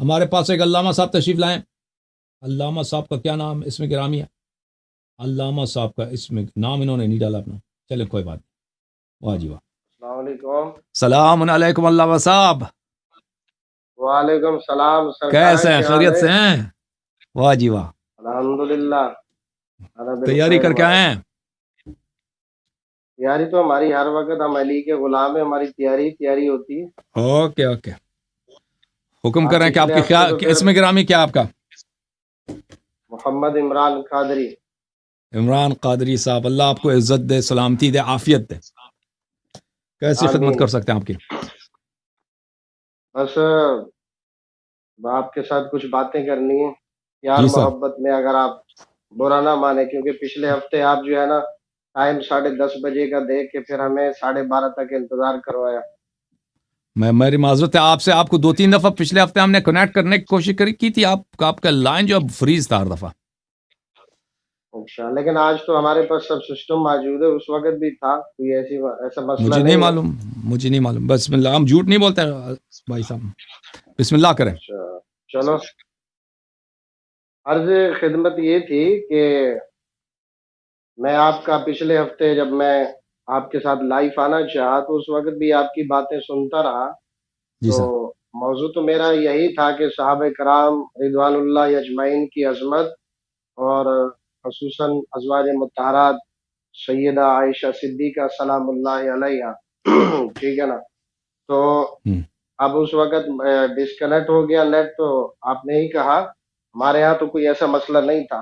ہمارے پاس ایک علامہ صاحب تشریف لائیں. علامہ صاحب کا کیا نام اس میں گرامی ہے؟ علامہ صاحب کا اس میں نام انہوں نے نہیں ڈالا اپنا. چلے کوئی بات نہیں. واہ جی واہ. السلام علیکم. السلام علیکم علامہ صاحب. وعلیکم السلام. کیسے ہیں؟ کیا حال خیریت ہے؟ سے ہیں؟ واہ جی واہ. الحمدللہ. تیاری کر کے آئے ہیں؟ تیاری تو ہماری ہر وقت، ہم علی کے غلام ہیں، ہماری تیاری ہوتی ہے. Okay okay. حکم آپ کریں کہ آپ پچھلے کی ہفتے تو کہ پھر اس میں گرامی کیا آپ کا؟ محمد عمران قادری. عمران قادری صاحب، اللہ آپ کو عزت دے، سلامتی دے، عافیت دے. کیسی خدمت آمین. کر سکتے ہیں آپ کی؟ بس آپ کے ساتھ کچھ باتیں کرنی ہے پیار جی سر. محبت میں، اگر آپ برا نہ مانے، کیونکہ پچھلے ہفتے آپ جو ہے نا ٹائم 10:30 بجے کا دے کے پھر ہمیں 12:30 تک انتظار کروایا. میری معذرت ہے آپ سے. آپ کو 2-3 دفعہ پچھلے ہفتے ہم نے کنیکٹ کرنے کی کوشش کی تھی. آپ کا لائن جو اب فریز تھا ہر دفعہ. اچھا، لیکن آج تو ہمارے پاس سب سسٹم موجود ہے. اس وقت بھی تھا، کوئی ایسا مسئلہ مجھے نہیں نہیں ہے. معلوم. مجھے نہیں معلوم. بسم اللہ. ہم جھوٹ نہیں بولتے بھائی صاحب. بسم اللہ کریں. اچھا چلو. عرض خدمت یہ تھی کہ میں آپ کا پچھلے ہفتے جب میں آپ کے ساتھ لائیو آنا چاہا تو اس وقت بھی آپ کی باتیں سنتا رہا. جی تو سر. موضوع تو میرا یہی تھا کہ صحابہ کرام رضوان اللہ اجمعین کی عظمت، اور خصوصاً ازواج مطہرات سیدہ عائشہ صدیقہ سلام اللہ علیہ. ٹھیک ہے نا؟ تو ہم. اب اس وقت ڈسکنیکٹ ہو گیا نیٹ، تو آپ نے ہی کہا. ہمارے ہاں تو کوئی ایسا مسئلہ نہیں تھا.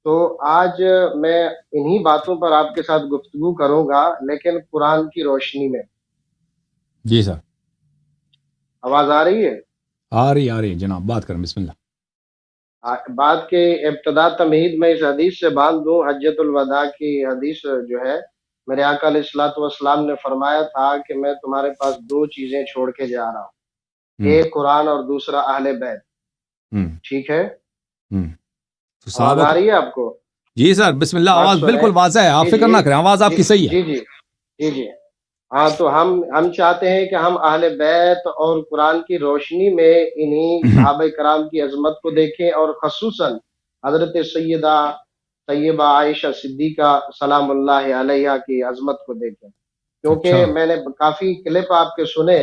تو آج میں انہی باتوں پر آپ کے ساتھ گفتگو کروں گا، لیکن قرآن کی روشنی میں. جی سر. آواز آ رہی ہے؟ آ رہی جناب. بات کریں. بسم اللہ. بات کے ابتدا تمہید میں اس حدیث سے باندھ دوں. حجۃ الوداع کی حدیث جو ہے، میرے آقا علیہ الصلوۃ والسلام نے فرمایا تھا کہ میں تمہارے پاس 2 چیزیں چھوڑ کے جا رہا ہوں، ہم. ایک قرآن اور دوسرا اہل بیت. ہم. ٹھیک ہے؟ ہم. تو آواز صحابہ آ کو. رہی ہے آپ کو؟ جی سر. بسم اللہ. بات آواز سنیں. بالکل واضح ہے. آپ جی فکر جی نہ کریں. آواز آپ جی کی صحیح ہے. جی جی جی جی. ہاں، تو ہم چاہتے ہیں کہ ہم اہل بیت اور قرآن کی روشنی میں انہی صحابہ کرام کی عظمت کو دیکھیں، اور خصوصاً حضرت سیدہ طیبہ عائشہ صدیقہ سلام اللہ علیہ کی عظمت کو دیکھیں. اچھا. کیونکہ میں نے کافی کلپ آپ کے سنے،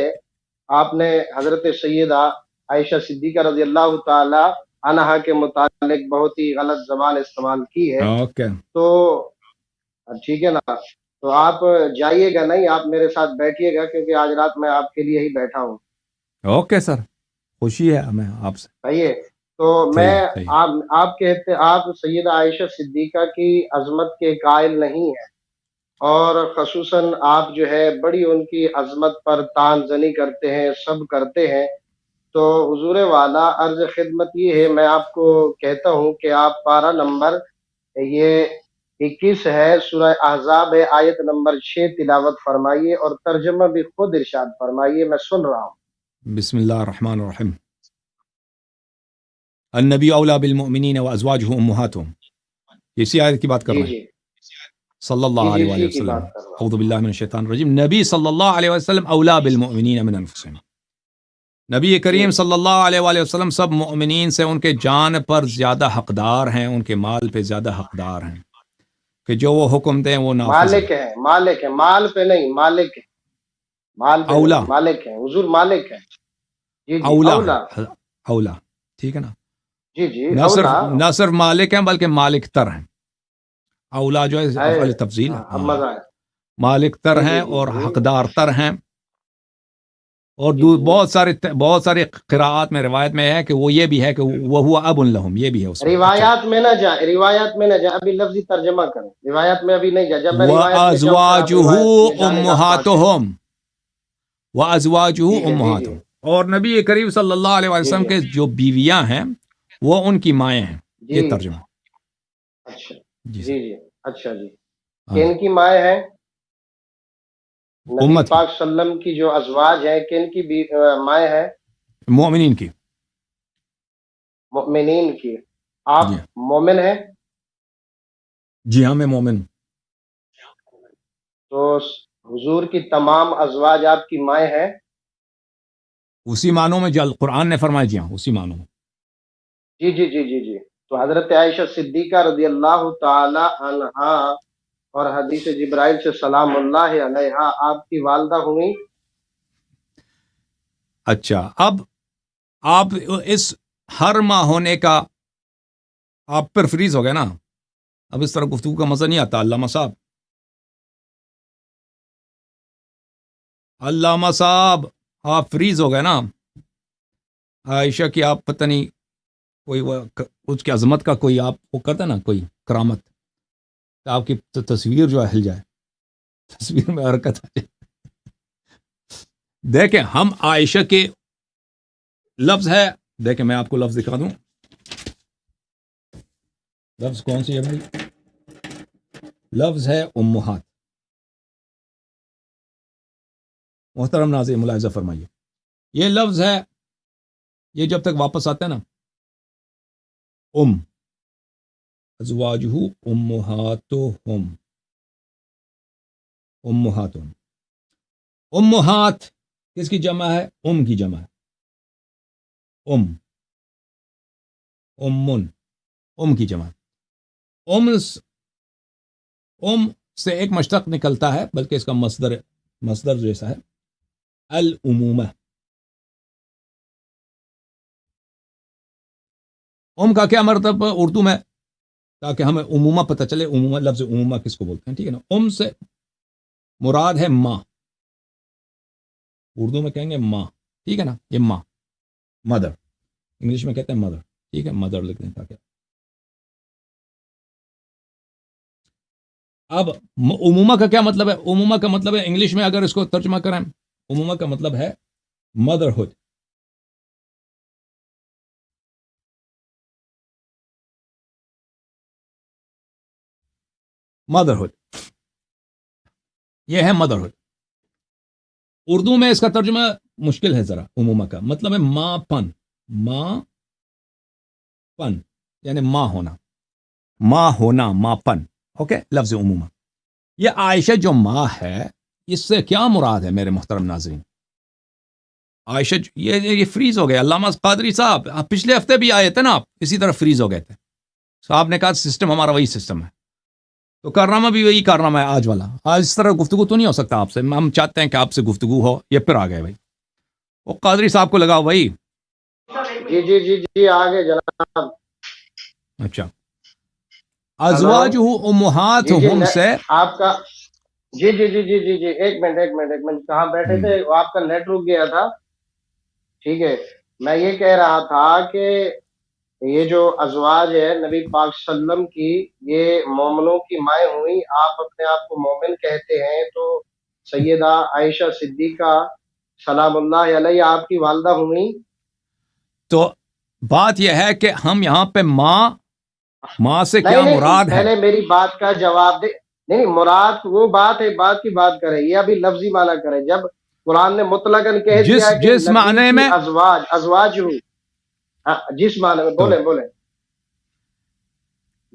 آپ نے حضرت سیدہ عائشہ صدیقہ رضی اللہ تعالی عنہا کے متعلق بہت ہی غلط زبان استعمال کی ہے. اوکے. تو ٹھیک ہے نا؟ تو آپ جائیے گا نہیں، آپ میرے ساتھ بیٹھیے گا، کیونکہ آج رات میں آپ کے لیے ہی بیٹھا ہوں. Okay sir. خوشی ہے ہمیں آپ سے. صحیح ہے. تو میں صحیح صحیح. آپ کہتے، آپ سیدہ عائشہ صدیقہ کی عظمت کے قائل نہیں ہیں، اور خصوصاً آپ جو ہے بڑی ان کی عظمت پر طعن زنی کرتے ہیں، سب کرتے ہیں. تو حضور والا عرض خدمت یہ ہے، میں آپ کو کہتا ہوں کہ آپ پارہ نمبر یہ 21 ہے، سورہ احزاب ہے، آیت نمبر 6 تلاوت فرمائیے، اور ترجمہ بھی خود ارشاد فرمائیے. میں سن رہا ہوں. بسم اللہ الرحمن الرحیم. النبی اولا بالمؤمنین وازواجہ امہاتہم. اسی آیت کی بات کر جی رہے ہیں. جی صلی اللہ جی جی، علیہ وآلہ اسی کی وسلم. بات کر رہا ہوں. اعوذ باللہ من الشیطان الرجیم. نبی صلی اللہ علیہ وسلم اولا بالمؤمنین من انفسہم. نبی جی کریم صلی اللہ علیہ وآلہ وسلم سب مؤمنین سے ان کے جان پر زیادہ حقدار ہیں، ان کے مال پہ زیادہ حقدار ہیں، کہ جو وہ حکم دیں وہ نافذ ہیں. مالک ہے، مال پہ نہیں، مالک ہے. مال پہ اولا. نہیں، مالک ہے حضور، مالک ہے. جی جی، اولا اولا. ہے. اولا. ٹھیک ہے نا. جی جی، نہ صرف اولا. نہ صرف مالک ہیں بلکہ مالک تر ہیں. اولا جو ہے افعال تفضیل. ہاں، اب ہاں. مزہ آیا. مالک تر جی ہیں جی جی اور جی حقدار تر ہیں. اور جی جی. بہت ساری قراءات میں، روایت میں ہے کہ وہ یہ بھی ہے کہ وہ ہوا اب لہم، یہ بھی ہے اس میں. اچھا. روایات میں نہ جائیں، روایات میں نہ جائیں، ابھی لفظی ترجمہ کریں. روایات میں ابھی نہیں جائیں. جب میں روایت میں جاؤں پھر آپ روایت میں وَأَزْوَاجُهُ جانے کا حق حاصل. أُمُّهَاتُهُمْ. وَأَزْوَاجُهُ ٹھیک ہے. جی جی أُمُّهَاتُهُمْ. اور نبی کریم صلی اللہ علیہ جی وسلم جی کے جو بیویاں ہیں وہ ان کی مائیں ہیں. جی. یہ ترجمہ. اچھا. جی جی سر. جی. اچھا جی. ہاں جی. کن کی مائیں ہیں؟ نبی امت کی. پاک صلی اللہ علیہ وسلم کی جو ازواج ہیں، کن کی مائیں ہیں؟ مومنین کی. مؤمنین کی. آپ جی. مومن ہیں؟ جی ہاں میں مومن ہوں. تو حضور کی تمام ازواج آپ کی مائیں ہیں؟ اسی معنوں میں جو قرآن نے فرمایا، جی ہاں اسی معنوں میں. جی جی جی جی جی. تو حضرت عائشہ صدیقہ رضی اللہ تعالی عنہا اور حدیث جبرائیل سے سلام اللہ علیہا آپ کی والدہ ہوئی. اچھا، اب آپ اس ہر ماہ ہونے کا آپ پر فریز ہو گئے نا. اب اس طرح گفتگو کا مزہ نہیں آتا. علامہ صاحب، علامہ صاحب آپ فریز ہو گئے نا. عائشہ کی آپ پتہ نہیں کوئی اس کی عظمت کا کوئی آپ وہ کرتا نا کوئی کرامت، تو آپ کی تصویر جو ہے ہل جائے، تصویر میں حرکت آ جائے. دیکھیں ہم عائشہ کے لفظ ہے، دیکھیں میں آپ کو لفظ دکھا دوں. لفظ کون سی ہے بھائی؟ لفظ ہے امہات. محترم ناظرین ملاحظہ فرمائیے، یہ لفظ ہے، یہ جب تک واپس آتا ہے نا، ازواجہ امہاتہم، امہاتہم، امہات کس کی جمع ہے؟ کی جمع ہے. امن کی جمع. سے ایک مشتق نکلتا ہے، بلکہ اس کا مصدر جیسا ہے العمومہ. کا کیا مرتبہ اردو میں، تاکہ ہمیں عمومہ پتہ چلے. عمومہ، لفظ عمومہ کس کو بولتے ہیں، ٹھیک ہے نا. سے مراد ہے ماں، اردو میں کہیں گے ماں، ٹھیک ہے نا. یہ ماں، مدر، انگلش میں کہتے ہیں مدر، ٹھیک ہے. مدر لکھ دیں تاکہ. اب عمومہ کا کیا مطلب ہے؟ عمومہ کا مطلب ہے، انگلش میں اگر اس کو ترجمہ کریں، عمومہ کا مطلب ہے مدرہڈ. مدرہڈ، یہ ہے مدرہڈ. اردو میں اس کا ترجمہ مشکل ہے ذرا. عمومہ کا مطلب ہے ماں پن. ماں پن یعنی ماں ہونا، ماں ہونا، ماں پن. اوکے، لفظ عمومہ. یہ عائشہ جو ماں ہے، اس سے کیا مراد ہے میرے محترم ناظرین؟ عائشہ یہ فریز ہو گئے. علامہ قادری صاحب پچھلے ہفتے بھی آئے تھے نا، آپ اسی طرح فریز ہو گئے تھے. صاحب نے کہا سسٹم ہمارا وہی سسٹم ہے، تو کارنامہ بھی وہی کارنامہ ہے آج والا. آج اس طرح گفتگو تو نہیں ہو سکتا آپ سے. ہم چاہتے ہیں کہ آپ سے گفتگو ہو. یہ پھر آ گئے بھائی. وہ قادری صاحب کو لگاؤ بھائی. جی جی جی جی آگے جناب. اچھا، ازواجہ امہاتہم سے آپ کا جی جی جی جی جی جی ایک منٹ کہاں بیٹھے تھے؟ آپ کا نیٹ رک گیا تھا. ٹھیک ہے، میں یہ کہہ رہا تھا کہ یہ جو ازواج ہے نبی پاک صلی اللہ علیہ وسلم کی، یہ مومنوں کی مائیں ہوئی. آپ اپنے آپ کو مومن کہتے ہیں، تو سیدہ عائشہ صدیقہ سلام اللہ علیہ آپ کی والدہ ہوئی. تو بات یہ ہے کہ ہم یہاں پہ ماں سے کیا مراد ہے؟ پہلے میری بات کا جواب دے. نہیں، مراد وہ بات ہے، بات کی بات کرے، یہ ابھی لفظی معنی کرے. جب قرآن نے مطلقاً کہہ دیا کہ جس معنی میں ازواج ہوں، جس معنی میں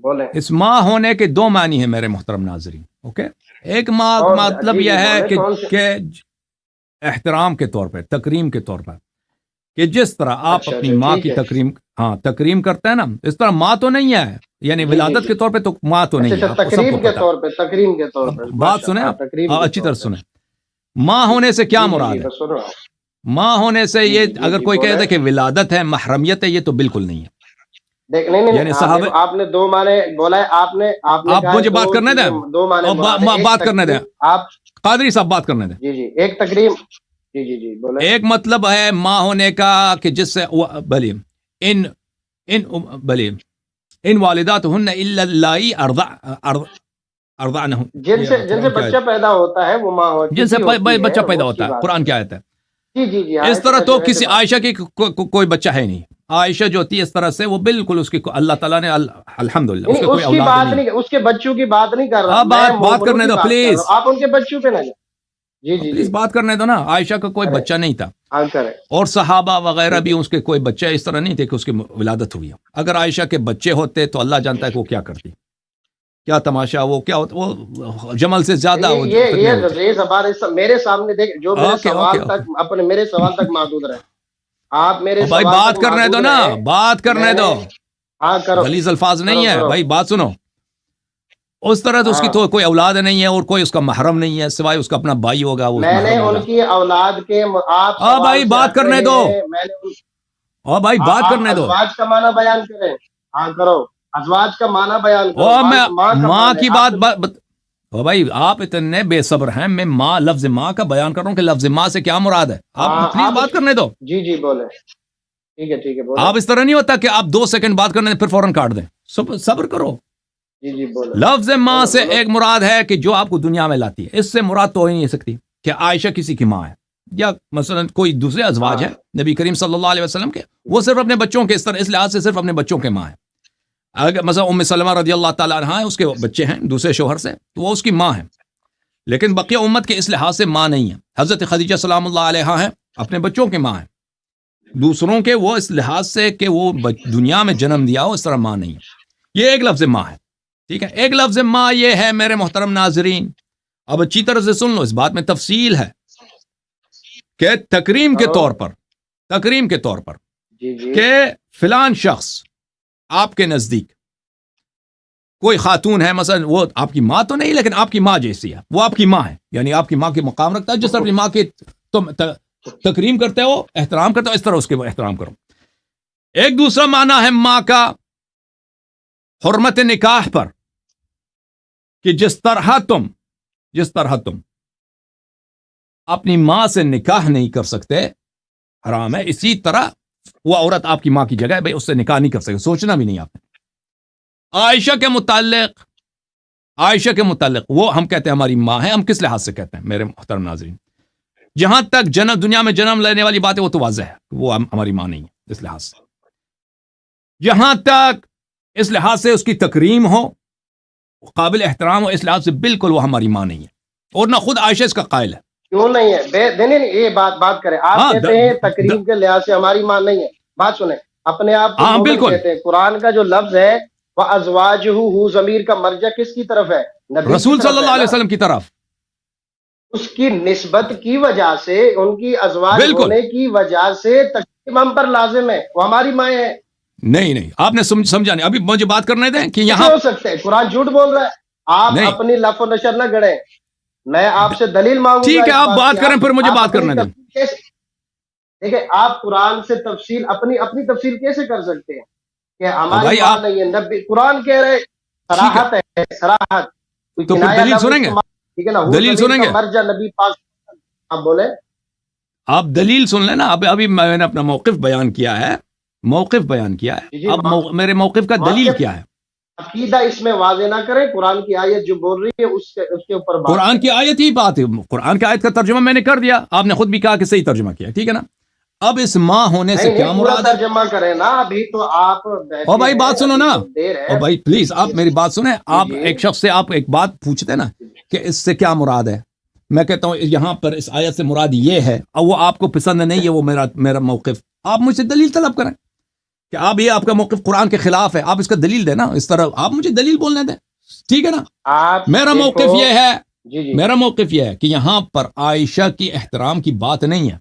بولیں. اس ماں ہونے کے دو معنی ہیں میرے محترم ناظرین. اوکے، ایک ماں مطلب یہ ہے کہ احترام کے طور پہ، تکریم کے طور پر، کہ جس طرح آپ اپنی ماں کی تکریم کرتے ہیں نا، اس طرح ماں تو نہیں ہے. یعنی ولادت کے طور پہ تو ماں تو نہیں ہے. تکریم کے طور پہ بات سنیں آپ، اچھی طرح سنیں. ماں ہونے سے کیا مراد ہے؟ ماں ہونے سے یہ اگر کوئی کہے کہ ولادت ہے، محرمیت ہے، یہ تو بالکل نہیں ہے. یعنی صاحب آپ نے دو معنی بولا ہے. آپ مجھے بات کرنے دیں، بات کرنے دیں. آپ قادری صاحب بات کرنے دیں. جی جی ایک تکریم. جی جی جی بولیں. ایک مطلب ہے ماں ہونے کا کہ جس سے بلی ان والدات ہن الا اللائی ارضعنہم، جن سے بچہ پیدا ہوتا ہے وہ ماں ہوتی ہے. جن سے بچہ پیدا ہوتا ہے، قرآن کیا آیت ہے. جی جی جی اس طرح تو کسی عائشہ کی کوئی بچہ ہے نہیں. عائشہ جو ہوتی ہے اس طرح سے، وہ بالکل اس کی اللہ تعالیٰ نے الحمدللہ اس کی کوئی اولاد نہیں. اس کے بچوں کی بات نہیں کر رہا. بات کرنے دو پلیز. آپ ان کے بچوں پہ نہ جائیں. جی جی پلیز بات کرنے دو نا. عائشہ کا کوئی بچہ نہیں تھا، اور صحابہ وغیرہ بھی اس کے کوئی بچہ اس طرح نہیں تھے کہ اس کی ولادت ہوئی. اگر عائشہ کے بچے ہوتے تو اللہ جانتا ہے کہ وہ کیا کرتی. کیا تماشا، وہ کیا ہوتا، وہ جمل سے زیادہ. یہ میرے سامنے دیکھ، جو میرے سوال تک محدود رہے. آپ میرے بھائی سوال بات پر کرنے دو معذور نا، ہیں۔ بات کرنے میں نے- دو، ہاں کرو، غلیظ الفاظ نہیں ہے کرو۔ بھائی، بات سنو۔ اس طرح تو اس کی ہاں، تو کوئی اولاد نہیں ہے اور کوئی اس کا محرم نہیں ہے سوائے اس کا اپنا بھائی ہوگا، وہ میں نے محرم ہوگا۔ ان کی اولاد کے آپ ہاں سوال بھائی سے بات ہٹ کرنے رہے دو، ہیں، میں نے اور بھائی بات آپ کرنے دو۔ ازواج کا معنی بیان کریں۔ ہاں کرو، ازواج کا معنی بیان کرو، اور میں ماں کا ماں معنی کی ہے، آپ بات او بھائی آپ اتنے بے صبر ہیں، میں ماں، لفظ ماں کا بیان کر رہا ہوں کہ لفظ ماں سے کیا مراد ہے، آپ پلیز بات کرنے دو۔ جی بولیں، ٹھیک ہے بولیں، آپ اس طرح نہیں ہوتا کہ آپ 2 سیکنڈ بات کرنے پھر فوراً کاٹ دیں، صبر کرو۔ جی بولیں، لفظ ماں بولو، سے بولو۔ ایک مراد ہے کہ جو آپ کو دنیا میں لاتی ہے، اس سے مراد تو ہو ہی نہیں سکتی کہ عائشہ کسی کی ماں ہے، یا مثلا کوئی دوسرے ازواج ہاں، ہیں نبی کریم صلی اللہ علیہ وسلم کے، وہ صرف اپنے بچوں کے اس لحاظ سے صرف اپنے بچوں کے ماں ہے۔ اگر مثلا ام سلمہ رضی اللہ تعالیٰ عنہا ہے، اس کے بچے ہیں دوسرے شوہر سے، تو وہ اس کی ماں ہے، لیکن بقیہ امت کے اس لحاظ سے ماں نہیں ہے۔ حضرت خدیجہ سلام اللہ علیہا ہیں، اپنے بچوں کے ماں ہیں، دوسروں کے وہ اس لحاظ سے کہ وہ دنیا میں جنم دیا ہو، اس طرح ماں نہیں ہے۔ یہ ایک لفظ ماں ہے، ٹھیک ہے۔ ایک لفظ ماں یہ ہے میرے محترم ناظرین، اب اچھی طرح سے سن لو، اس بات میں تفصیل ہے کہ تکریم کے طور پر جی کہ فلان شخص آپ کے نزدیک کوئی خاتون ہے، مثلا وہ آپ کی ماں تو نہیں لیکن آپ کی ماں جیسی ہے، وہ آپ کی ماں ہے، یعنی آپ کی ماں کے مقام رکھتا ہے، جس طرح اپنی ماں کی تم تکریم کرتے ہو، احترام کرتے ہو، اس طرح اس کے احترام کرو۔ ایک دوسرا معنی ہے ماں کا حرمت نکاح پر، کہ جس طرح تم اپنی ماں سے نکاح نہیں کر سکتے، حرام ہے، اسی طرح وہ عورت آپ کی ماں کی جگہ ہے، بھائی اس سے نکاح نہیں کر سکتے، سوچنا بھی نہیں آپ نے۔ عائشہ کے متعلق وہ ہم کہتے ہیں ہماری ماں ہے، ہم کس لحاظ سے کہتے ہیں میرے محترم ناظرین؟ جہاں تک دنیا میں جنم لینے والی بات ہے وہ تو واضح ہے، وہ ہماری ماں نہیں ہے اس لحاظ سے۔ جہاں تک اس لحاظ سے اس کی تکریم ہو، قابل احترام ہو، اس لحاظ سے بالکل وہ ہماری ماں نہیں ہے، اور نہ خود عائشہ اس کا قائل ہے۔ کیوں نہیں ہے؟ نہیں، یہ بات کریں، آپ ہاں کہتے ہیں تکریم کے لحاظ سے ہماری ماں نہیں ہے، بات سنیں، اپنے آپ کو ہاں مومن بالکل، کہتے ہیں، قرآن کا جو لفظ ہے وہ ازواجہ ضمیر کا مرجع کس کی طرف ہے؟ نبی کی رسول طرف صلی اللہ ہے علیہ نا، وسلم کی طرف، اس کی نسبت کی وجہ سے، ان کی ازواج بالکل ہونے کی وجہ سے تکریم ہم پر لازم ہے، وہ ہماری مائیں ہیں۔ نہیں آپ نے سمجھا نہیں، ابھی مجھے بات کرنے دیں کہ کیسے یہاں ہو سکتے ہیں؟ قرآن جھوٹ بول رہا ہے، آپ نہیں، اپنی لف و نشر نہ گڑیں، میں آپ سے دلیل مانگوں گا ٹھیک ہے اس آپ بات کی، بات کریں پھر مجھے آپ بات اپنی کرنے دیں۔ تفسیر کیسے، دیکھیں آپ قرآن سے تفصیل اپنی تفصیل کیسے کر سکتے ہیں کہ اور ہماری بھائی ماں آپ نہیں ہے؟ نبی قرآن کہہ رہے ٹھیک ہے، صراحت ہے، صراحت، کوئی تو پھر کنایا دلیل لفظ سنیں گے، استعمال، ٹھیک ہے نا، وہ دلیل ضمیر سنیں کا گے، مرجع نبی پاک، آپ بولیں۔ آپ دلیل سن لینا۔ ابھی میں نے اپنا موقف بیان کیا ہے، جی اب میرے موقف کا دلیل موقف کیا ہے؟ عقیدہ اس میں واضح نہ کریں، قرآن کی آیت جو بول رہی ہے اس کے اوپر بات قرآن کریں۔ کی آیت ہی بات ہے، قرآن کی آیت کا ترجمہ میں نے کر دیا، آپ نے خود بھی کہا کہ صحیح ترجمہ کیا، ٹھیک ہے نا۔ اب اس ماں ہونے سے کیا نہیں پورا مراد ہے؟ ترجمہ کریں نا، ابھی تو آپ اور بیٹھے بھائی ہیں، بات سنو ابھی نا، تو دیر ہے۔ اور بھائی پلیز آپ میری بات سنیں، آپ جی ایک شخص سے آپ ایک بات پوچھتے نا کہ اس سے کیا مراد ہے، میں کہتا ہوں یہاں پر اس آیت سے مراد یہ ہے، اور وہ آپ کو پسند نہیں ہے، وہ میرا موقف، آپ مجھ سے دلیل طلب کریں کہ آپ کا موقف قرآن کے خلاف ہے، آپ اس کا دلیل دیں نا، اس طرح آپ مجھے دلیل بولنے دیں، ٹھیک ہے نا۔ آپ میرا دیکھو، موقف یہ ہے کہ یہاں پر عائشہ کی احترام کی بات نہیں ہے،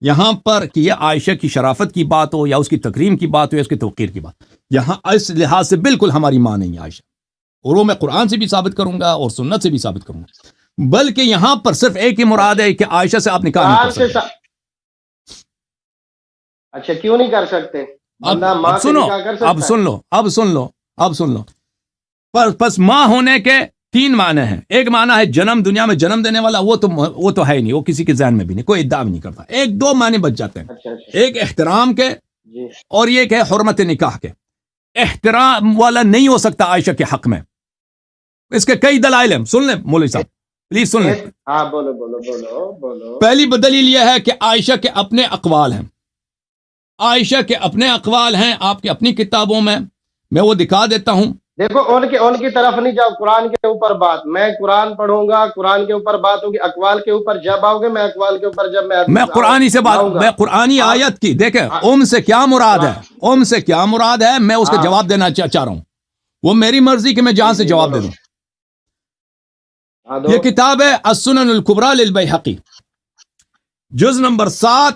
یہاں پر کہ یہ عائشہ کی شرافت کی بات ہو یا اس کی تکریم کی بات ہو یا اس کی توقیر کی بات، یہاں اس لحاظ سے بالکل ہماری ماں نہیں ہے عائشہ، اور وہ میں قرآن سے بھی ثابت کروں گا اور سنت سے بھی ثابت کروں گا، بلکہ یہاں پر صرف ایک ہی مراد ہے کہ عائشہ سے آپ نکاح نہیں کر قرآن سے سکتے۔ اچھا کیوں نہیں کر سکتے؟ بندہ ماں اب سے سنو، نکاح کر سکتا اب ہے؟ سن لو، پس ماں ہونے کے 3 معنی ہیں۔ ایک معنی ہے دنیا میں جنم دینے والا، وہ تو ہے ہی نہیں، وہ کسی کے ذہن میں بھی نہیں، کوئی ادعا بھی نہیں کرتا۔ ایک 2 معنی بچ جاتے ہیں، اچھا ایک احترام کے جی، اور یہ کہ حرمت نکاح کے۔ احترام والا نہیں ہو سکتا عائشہ کے حق میں، اس کے کئی دلائل ہیں، سن لیں مولوی صاحب پلیز سن لیں۔ ہاں بولو۔ پہلی دلیل یہ ہے کہ عائشہ کے اپنے اقوال ہیں، آپ کی اپنی کتابوں میں وہ دکھا دیتا ہوں۔ دیکھو ان کی طرف نہیں جاؤ، قرآن کے اوپر بات، میں قرآن پڑھوں گا، قرآن کے اوپر بات ہوگی، اقوال کے اوپر جب آؤ گے، میں اقوال کے اوپر جب میں قرآنی سے بات، آؤں گا، میں قرآنی آیت کی دیکھیں سے کیا مراد ہے، میں اس کا جواب دینا چاہ رہا ہوں، وہ میری مرضی کہ میں جہاں سے جواب دے دوں۔ یہ کتاب ہے السنن الکبریٰ للبیہقی، جز نمبر 7،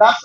10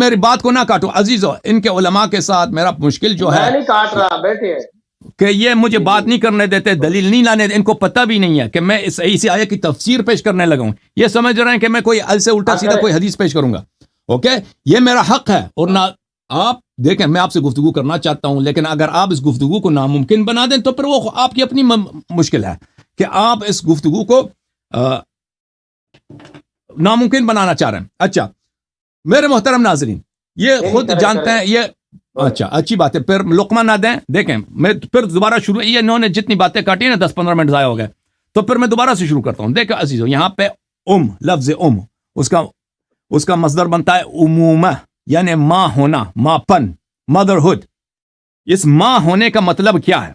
میری بات کو نہ کاٹو عزیزو، ان کے علماء کے ساتھ میرا مشکل جو ہے میں نہیں کاٹ رہا، بیٹھے کہ یہ مجھے جی بات جی نہیں کرنے دیتے، دلیل نہیں لانے دیتے، ان کو پتہ بھی نہیں ہے کہ میں اس اسی آیت کی تفسیر پیش کرنے لگا ہوں. یہ سمجھ رہے ہیں کہ میں کوئی ال سے الٹا سیدھا کرے کوئی حدیث پیش کروں گا. اوکے، یہ میرا حق ہے. اور نہ آپ دیکھیں، میں آپ سے گفتگو کرنا چاہتا ہوں، لیکن اگر آپ اس گفتگو کو ناممکن بنا دیں تو پھر وہ آپ کی اپنی مشکل ہے کہ آپ اس گفتگو کو ناممکن بنانا چاہ رہے ہیں. اچھا میرے محترم ناظرین، یہ نہیں خود کرے جانتے کرے ہیں یہ اچھا اچھی بات ہے. پھر لقمہ نہ دیں. دیکھیں میں پھر دوبارہ شروع، یہ انہوں نے جتنی باتیں کاٹی نا 10-15 منٹ ضائع ہو گئے، تو پھر میں دوبارہ سے شروع کرتا ہوں. دیکھیں عزیزو، یہاں پہ لفظ اس کا مصدر بنتا ہے عمومہ، یعنی ماں ہونا، ماں پن، مدرہڈ. اس ماں ہونے کا مطلب کیا ہے؟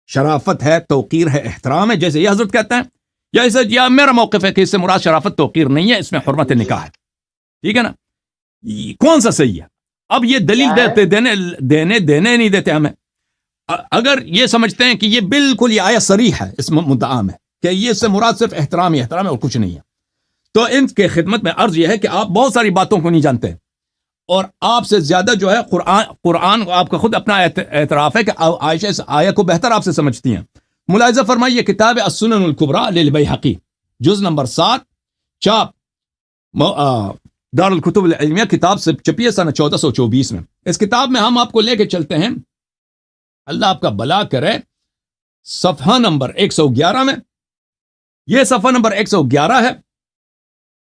شرافت ہے، توقیر ہے، احترام ہے، جیسے یہ حضرت کہتے ہیں. یا میرا موقف ہے کہ اس سے مراد شرافت توقیر نہیں ہے، اس میں حرمت نکاح ہے. ٹھیک ہے نا؟ کون سا صحیح ہے؟ اب یہ دلیل کیا ہے؟ دینے نہیں دیتے ہمیں. اگر یہ سمجھتے ہیں کہ یہ بالکل یہ آیت صریح ہے اس مدعا میں کہ یہ اس سے مراد صرف احترام ہی احترام ہے اور کچھ نہیں ہے، تو ان کے خدمت میں عرض یہ ہے کہ آپ بہت ساری باتوں کو نہیں جانتے، اور آپ سے زیادہ جو ہے قرآن آپ کا خود اپنا اعتراف ہے کہ عائشہ اس آیت کو بہتر آپ سے سمجھتی ہیں. ملاحظہ فرمائیے، کتاب السنن الکبریٰ للبیہقی، جز نمبر 7، چاپ دار الکتب العلمیہ کتاب سے چھپی ہے سنہ 1424 میں. اس کتاب میں ہم آپ کو لے کے چلتے ہیں، اللہ آپ کا بھلا کرے، صفحہ نمبر 111 میں. یہ صفحہ نمبر 111 ہے،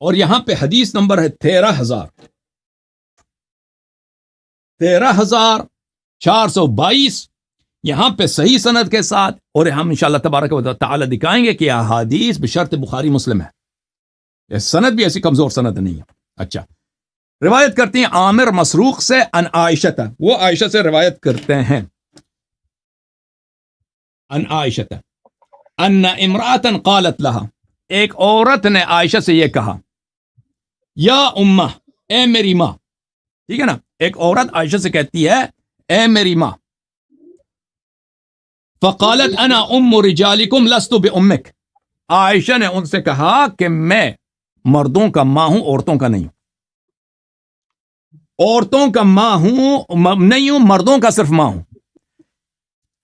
اور یہاں پہ حدیث نمبر ہے 13,422. یہاں پہ صحیح سند کے ساتھ، اور ہم انشاءاللہ تبارک و تعالی دکھائیں گے کہ احادیث بشرط بخاری مسلم ہے. یہ سند بھی ایسی کمزور سند نہیں ہے. اچھا، روایت کرتی ہیں عامر مسروق سے ان عائشہ، وہ عائشہ سے روایت کرتے ہیں، ان عائشہ ان امرأۃ قالت لها، ایک عورت نے عائشہ سے یہ کہا، یا امہ، اے میری ماں. ٹھیک ہے نا؟ ایک عورت عائشہ سے کہتی ہے اے میری ماں. فقالت انا ام رجالکم لست بامک، عائشہ نے ان سے کہا کہ میں مردوں کا ماں ہوں، عورتوں کا نہیں ہوں. عورتوں کا ماں ہوں نہیں ہوں، مردوں کا صرف ماں ہوں.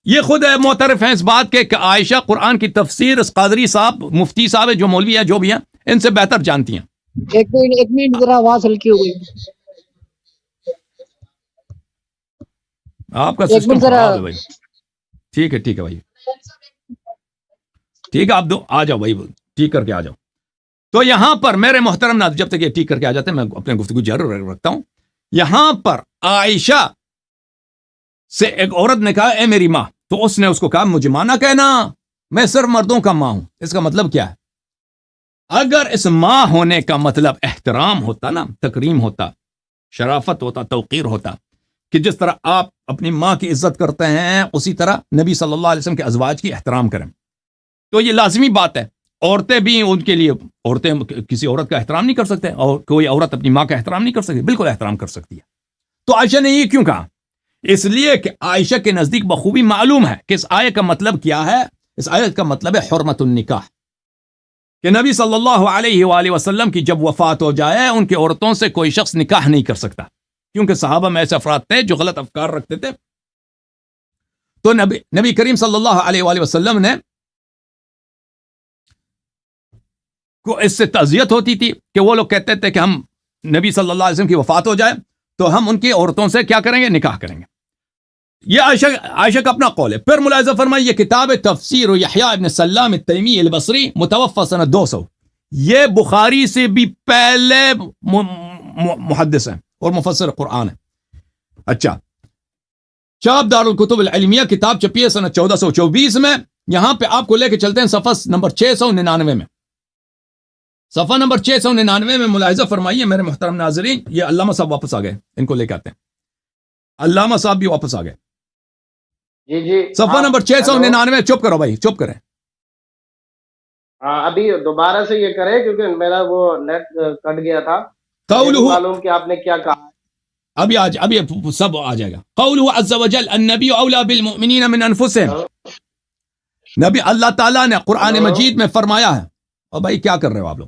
یہ خود معترف ہیں اس بات کے کہ عائشہ قرآن کی تفسیر اس قادری صاحب، مفتی صاحب جو مولوی ہیں جو بھی ہیں، ان سے بہتر جانتی ہیں. ایک منٹ ذرا آواز ہلکی ہو گئی. آپ کا ایک سسٹم منٹ ذرا. خراب ہے بھائی. ٹھیک ہے بھائی، ٹھیک ہے، آپ دو آ جاؤ بھائی، ٹھیک کر کے آ جاؤ. تو یہاں پر میرے محترم ناظرین، جب تک یہ ٹھیک کر کے آ جاتے ہیں میں اپنے گفتگو جاری رکھتا ہوں. یہاں پر عائشہ سے ایک عورت نے کہا اے میری ماں، تو اس نے اس کو کہا مجھے ماں نہ کہنا، میں صرف مردوں کا ماں ہوں. اس کا مطلب کیا ہے؟ اگر اس ماں ہونے کا مطلب احترام ہوتا نا، تکریم ہوتا، شرافت ہوتا، توقیر ہوتا، کہ جس طرح آپ اپنی ماں کی عزت کرتے ہیں اسی طرح نبی صلی اللہ علیہ وسلم کے ازواج کی احترام کریں، تو یہ لازمی بات ہے. عورتیں بھی ان کے لیے، عورتیں کسی عورت کا احترام نہیں کر سکتے، اور کوئی عورت اپنی ماں کا احترام نہیں کر سکتی، بالکل احترام کر سکتی ہے. تو عائشہ نے یہ کیوں کہا؟ اس لیے کہ عائشہ کے نزدیک بخوبی معلوم ہے کہ اس آیت کا مطلب کیا ہے. اس آیت کا مطلب ہے حرمت النکاح، کہ نبی صلی اللہ علیہ وآلہ وسلم کی جب وفات ہو جائے ان کی عورتوں سے کوئی شخص نکاح نہیں کر سکتا، کیونکہ صحابہ میں ایسے افراد تھے جو غلط افکار رکھتے تھے. تو نبی کریم صلی اللہ علیہ وآلہ وسلم نے کو اس سے تعزیت ہوتی تھی کہ وہ لوگ کہتے تھے کہ ہم نبی صلی اللہ علیہ وسلم کی وفات ہو جائے تو ہم ان کی عورتوں سے کیا کریں گے؟ نکاح کریں گے. یہ عائشہ کا اپنا قول ہے. پھر ملاحظہ فرمائیے، یہ کتاب تفسیر یحییٰ ابن سلام التیمی البصری، متوفی سنہ 200، یہ بخاری سے بھی پہلے محدث ہیں اور مفسر قرآن ہیں. اچھا، چاپ دار الکتب العلمیہ کتاب چھپی ہے سنہ 1424 میں. یہاں پہ آپ کو لے کے چلتے ہیں صفحہ نمبر 699 میں. صفحہ نمبر 699 میں ملاحظہ فرمائیے میرے محترم ناظرین، یہ علامہ صاحب واپس آ گئے، ان کو لے کے آتے ہیں. علامہ صاحب بھی واپس آ گئے. جی جی صفحہ نمبر 699. چپ کرو بھائی، چپ کریں. ابھی دوبارہ سے یہ کرے کیونکہ میرا وہ نیٹ کٹ گیا تھا. قوله، معلوم کہ آپ نے کیا کہا. ابھی سب آ جائے گا. قوله عز وجل النبی اولا بالمؤمنین من انفسهم، نبی اللہ تعالیٰ نے قرآن مجید میں فرمایا ہے. اور بھائی کیا کر رہے ہو آپ لوگ؟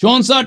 64,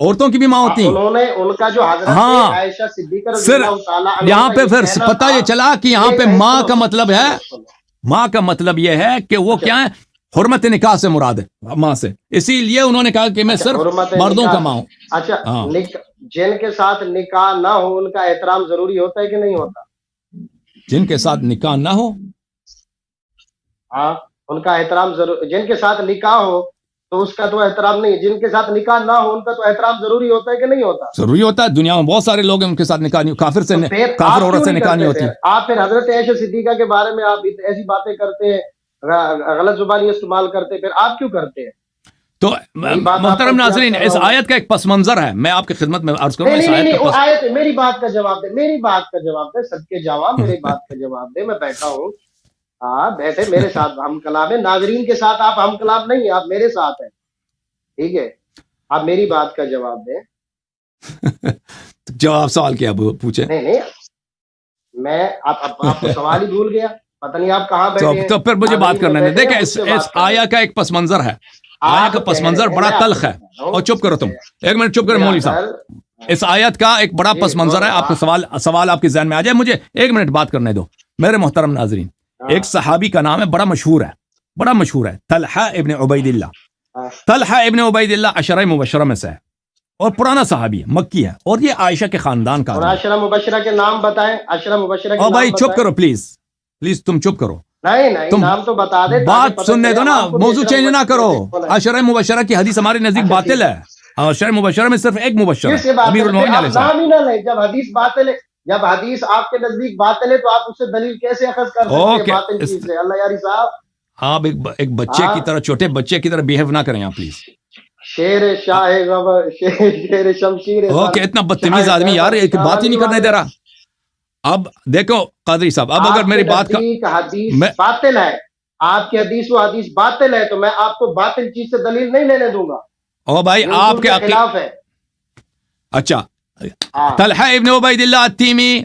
عورتوں کی بھی ماں ہوتی ہیں. انہوں نے ان کا جو حضرت ہاں. عائشہ صدیقہ رضی پھر اللہ تعالیٰ عنہ یہاں کا پہ یہ پھر کہنا پتہ تھا- یہ چلا کہ یہاں پہ ایک- ماں ایک- کا مطلب ہے، سنو. ماں کا مطلب یہ ہے کہ وہ کیا ہے، حرمت نکاح سے مراد ہے ماں سے. اسی لیے انہوں نے کہا کہ میں صرف حرمت مردوں نکاح کا ماں ہوں. اچھا ہاں. جن کے ساتھ نکاح نہ ہو ان کا احترام ضروری ہوتا ہے کہ نہیں ہوتا؟ جن کے ساتھ نکاح نہ ہو ہاں، ان کا احترام ضرور. جن کے ساتھ نکاح ہو تو اس کا تو احترام نہیں، جن کے ساتھ نکاح نہ ہو ان کا تو احترام ضروری ہوتا ہے کہ نہیں ہوتا؟ ضروری ہوتا ہے. دنیا میں بہت سارے لوگ ہیں ان کے ساتھ نکاح نہیں، کافر سے تو پھر کافر آپ عورت کیوں سے نہیں نکاح نہیں کرتے؟ ہوتی. پھر آپ پھر حضرت عائشہ صدیقہ کے بارے میں آپ ایسی باتیں کرتے ہیں، غلط زبانی استعمال کرتے ہیں، پھر آپ کیوں کرتے ہیں؟ تو میری بات آپ محترم کو ناظرین، کیا کر اس رہا ہوں؟ آیت کا ایک پس منظر ہے، میں آپ کی خدمت میں عرض کروں. نہیں اس نہیں آیت نہیں، کا وہ پس آیت ہے. میری بات کا جواب دے، میری بات کا جواب دے، صدقے جاوا میری بات کا جواب دے. میں بیٹھا ہوں، ہاں بیٹھے، میرے ساتھ ہم کلام ہے. ناظرین کے ساتھ آپ ہم کلام نہیں ہیں، آپ میرے ساتھ ہیں، ٹھیک ہے؟ آپ میری بات کا جواب دیں. جواب سوال کیا پوچھے. نہیں نہیں، میں آپ کو سوال ہی بھول گیا، پتہ نہیں آپ کہاں بیٹھے ہیں. تو پھر مجھے بات کرنے دیں. دیکھیں مجھ سے اس بات کریں. آیا کا ایک پس منظر ہے. آیا کا پس منظر بڑا تلخ ہے. اور چپ کرو تم، ایک منٹ چپ کرو مولوی صاحب. اس آیت کا ایک بڑا پس منظر ہے. آپ کو سوال آپ کے ذہن میں آ جائے. مجھے ایک منٹ بات کرنے دو میرے محترم ناظرین. ایک صحابی کا نام ہے، بڑا مشہور ہے، بڑا مشہور ہے، طلحہ ابن عبید اللہ. طلحہ ابن عبید اللہ عشرہ مبشرہ میں سے ہے اور پرانا صحابی ہے، مکی ہے، اور یہ عائشہ کے خاندان کا اور آدمی ہے. عشرہ مبشرہ کے نام بتائیں، عشرہ مبشرہ کے اور نام بھائی چپ بتائیں. کرو پلیز تم چپ کرو. نہیں نہیں، تم نام تو بتا دے. بات سننے دو نا، موضوع چینج نہ کرو. عشرہ مبشرہ کی حدیث ہمارے نزدیک باطل ہے. عشرہ مبشرہ میں صرف ایک مبشر ہے، امیر المومنین علیہ السلام. نام ہی نہ لیں. جب حدیث باطل ہے، جب حدیث آپ کے نزدیک باطل ہے تو آپ اس سے دلیل کیسے اخذ کر سکتے ہیں باطل چیز سے؟ اللہ یاری صاحب، آپ ایک بچے کی طرح، چھوٹے بچے کی طرح بیہیو نہ کریں آپ پلیز. شیر شاہ غبر، شیر شمشیر. اوکے، اتنا بدتمیز آدمی یار، ایک بات ہی نہیں کرنے دے رہا. اب دیکھو قادری صاحب، اب اگر میری بات کا حدیث باطل ہے، آپ کی حدیث و حدیث باطل ہے، تو میں آپ کو باطل چیز سے دلیل نہیں لینے دوں گا. او بھائی آپ کے خلاف ہے. اچھا، طلحہ ابن عبید اللہ التیمی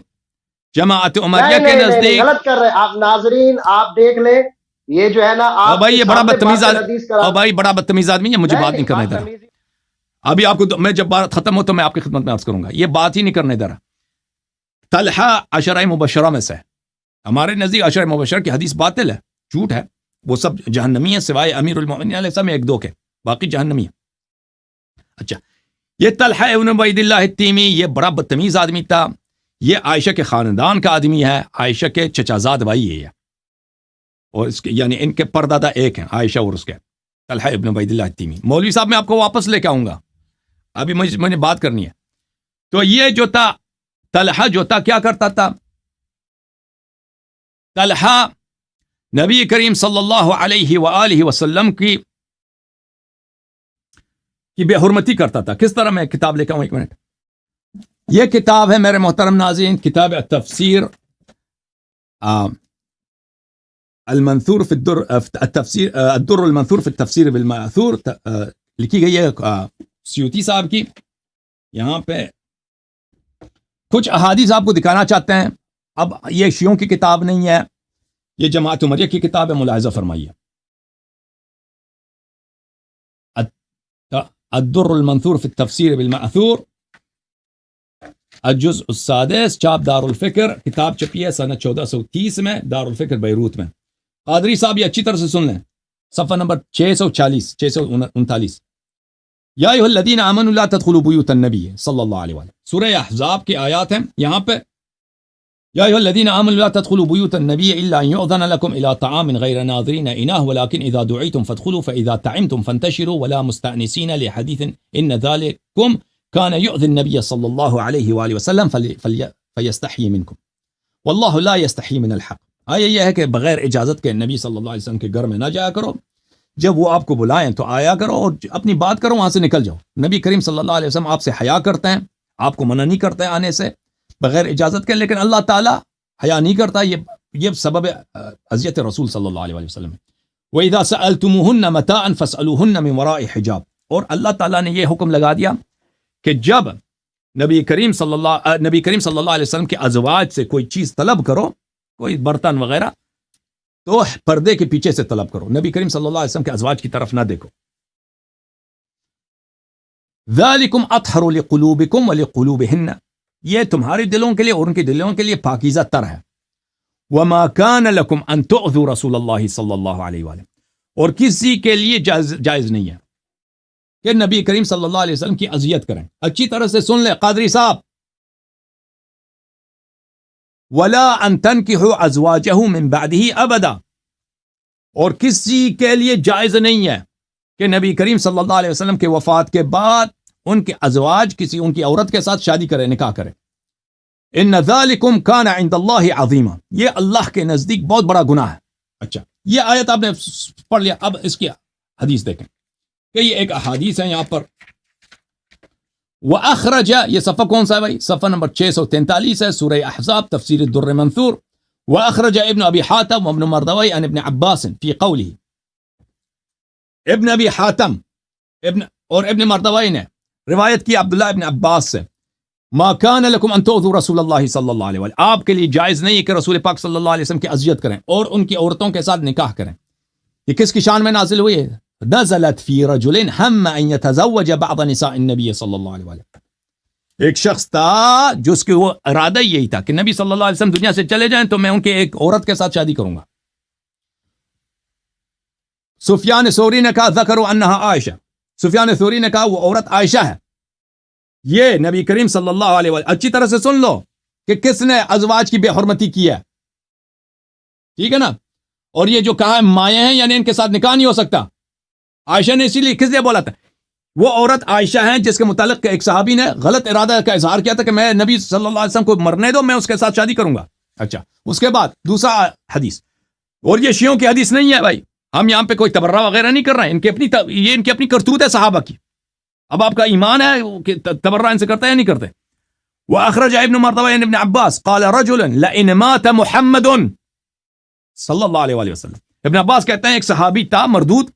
جماعت عمریہ کے نزدیک غلط کر رہے ہیں آپ. ناظرین آپ دیکھ لیں، یہ جو ہے نا آپ بھائی یہ بڑا بدتمیز آدمی، بھائی بڑا بدتمیز آدمی ہے، مجھے بات نہیں کرنے دے رہا. ابھی آپ کو میں جب بات ختم ہو تو میں آپ کی خدمت میں عرض کروں گا. یہ بات ہی نہیں کرنے دے رہا. طلحہ عشرہ مبشرہ میں سے، ہمارے نزدیک عشرہ مبشرہ کی حدیث باطل ہے، جھوٹ ہے، وہ سب جہنمی ہیں سوائے امیر المومنین علیہ السلام ایک دو کے، باقی جہنمی ہیں. اچھا، یہ طلحہ ابن عبید اللہ التیمی یہ بڑا بدتمیز آدمی تھا. یہ عائشہ کے خاندان کا آدمی ہے، عائشہ کے چچا زاد بھائی ہے، اور اس کے یعنی ان کے پردادا ایک ہیں، عائشہ اور اس کے طلحہ ابن عبید اللہ التیمی. مولوی صاحب میں آپ کو واپس لے کے آؤں گا، ابھی مجھے بات کرنی ہے. تو یہ جو تھا طلحہ، جو تھا کیا کرتا تھا طلحہ؟ نبی کریم صلی اللہ علیہ وآلہ وسلم کی بے حرمتی کرتا تھا. کس طرح؟ میں کتاب لے کے آؤں، ایک منٹ. یہ کتاب ہے میرے محترم ناظرین، کتاب التفسیر المنثور فی الدر المنثور فی التفسیر بالمأثور، لکھی گئی ہے سیوطی صاحب کی. یہاں پہ کچھ احادیث آپ کو دکھانا چاہتے ہیں. اب یہ شیعوں کی کتاب نہیں ہے، یہ جماعت عمریہ کی کتاب ہے، ملاحظہ فرمائیے. الدر المنثور فی التفسیر بالمأثور، الجزء السادس، چاپ دار الفکر، کتاب چھپی ہے سنہ 1430 میں، دار الفکر بیروت میں. قادری صاحب یہ اچھی طرح سے سن لیں، صفحہ نمبر 639. یا ایھا الذین آمنوا لا تدخلوا بیوت النبی صلی اللہ علیہ وسلم، سورہ احزاب کی آیات ہیں. یہاں پہ یا ایھا الذین آمنوا لا تدخلوا بیوت النبی الا ان یؤذن لکم الی طعام غیر ناظرین اناہ ولکن اذا دعیتم فادخلوا فاذا طعمتم فانتشروا ولا مستأنسین لحدیث ان ذلکم کان یؤذی النبی صلی اللہ علیہ وآلہ وسلم فیستحیی منکم واللہ لا یستحیی من الحق. آیا یہ ہے کہ بغیر اجازت کے نبی صلی اللہ علیہ وسلم کے گھر میں نہ جایا کرو، جب وہ آپ کو بلائیں تو آیا کرو اور اپنی بات کرو، وہاں سے نکل جاؤ. نبی کریم صلی اللہ علیہ وسلم آپ سے حیا کرتے ہیں، آپ کو منع نہیں کرتے آنے سے بغیر اجازت کے، لیکن اللہ تعالیٰ حیا نہیں کرتا. یہ سبب اذیت رسول صلی اللہ علیہ وسلم ہے. وَإِذَا سَأَلْتُمُوهُنَّ مَتَاعًا فَاسْأَلُوهُنَّ مِنْ وَرَاءِ حِجَابٍ، اور اللہ تعالیٰ نے یہ حکم لگا دیا کہ جب نبی کریم صلی اللہ علیہ وسلم کے ازواج سے کوئی چیز طلب کرو، کوئی برتن وغیرہ، تو پردے کے پیچھے سے طلب کرو، نبی کریم صلی اللہ علیہ وسلم کے ازواج کی طرف نہ دیکھو. ذالکم اطہر لقلوبکم ولقلوبہن، یہ تمہارے دلوں کے لیے اور ان کے دلوں کے لیے پاکیزہ تر ہے. وما کان لکم ان تؤذوا رسول اللہ صلی اللہ علیہ وآلہ، اور کسی کے لیے جائز نہیں ہے کہ نبی کریم صلی اللہ علیہ وسلم کی اذیت کریں. اچھی طرح سے سن لیں قادری صاحب، ولا ان تنکحوا ازواجہ من بعدہ ابدا، اور کسی کے لیے جائز نہیں ہے کہ نبی کریم صلی اللہ علیہ وسلم کے وفات کے بعد ان کے ازواج کسی ان کی عورت کے ساتھ شادی کرے، نکاح کرے. ان ذالکم کان عند اللہ عظیما، یہ اللہ کے نزدیک بہت بڑا گناہ ہے. اچھا، یہ آیت آپ نے پڑھ لیا، اب اس کی حدیث دیکھیں کہ یہ ایک احادیث ہے یہاں پر. وَأَخْرَجَ، یہ صفحہ کون سا ہے بھائی؟ صفحہ نمبر 643 ہے، سورہ احزاب، تفسیر الدر منثور. وَأَخْرَجَ ابن ابی حاتم وابن مردوی عن ابن عباس فی قوله، ابن ابی حاتم اور ابن مردوی نے روایت کی عبداللہ ابن عباس سے، ما کان لکم ان تؤذوا رسول اللہ صلی اللہ علیہ وآلہ، آپ کے لیے جائز نہیں ہے کہ رسول پاک صلی اللہ علیہ وسلم کی اذیت کریں اور ان کی عورتوں کے ساتھ نکاح کریں. یہ کس کی شان میں نازل ہوئی ہے؟ نزلت فی رجل ہم ان یتزوج بعض نساء النبی صلی اللہ علیہ وآلہ، ایک شخص تھا جس کے وہ ارادہ یہی تھا کہ نبی صلی اللہ علیہ وسلم دنیا سے چلے جائیں تو میں ان کے ایک عورت کے ساتھ شادی کروں گا. سفیان ثوری نے کہا ذکروا انہا عائشہ، سفیان ثوری نے کہا وہ عورت عائشہ ہے. یہ نبی کریم صلی اللہ علیہ وآلہ، اچھی طرح سے سن لو کہ کس نے ازواج کی بے حرمتی کی ہے، ٹھیک ہے نا. اور یہ جو کہا ہے مائیں ہیں، یعنی ان کے ساتھ نکاح نہیں ہو سکتا. عائشہ نے اسی لیے کس لیے بولا تھا؟ وہ عورت عائشہ ہیں جس کے متعلق ایک صحابی نے غلط ارادہ کا اظہار کیا تھا کہ میں نبی صلی اللہ علیہ وسلم کو مرنے دو، میں اس کے ساتھ شادی کروں گا. اچھا، اس کے بعد دوسرا حدیث، اور یہ شیعوں کی حدیث نہیں ہے بھائی، ہم یہاں پہ کوئی تبرہ وغیرہ نہیں کر رہے ہیں، یہ ان کی اپنی کرتوت ہے صحابہ کی. اب آپ کا ایمان ہے کہ تبرہ ان سے کرتے ہیں یا نہیں کرتے. وَأَخْرَجَ ابن مردوی عن ابن عباس قال رجل لئن مات محمد صلی اللہ علیہ وآلہ وسلم، ابن عباس کہتے ہیں ایک صحابی تھا مردود،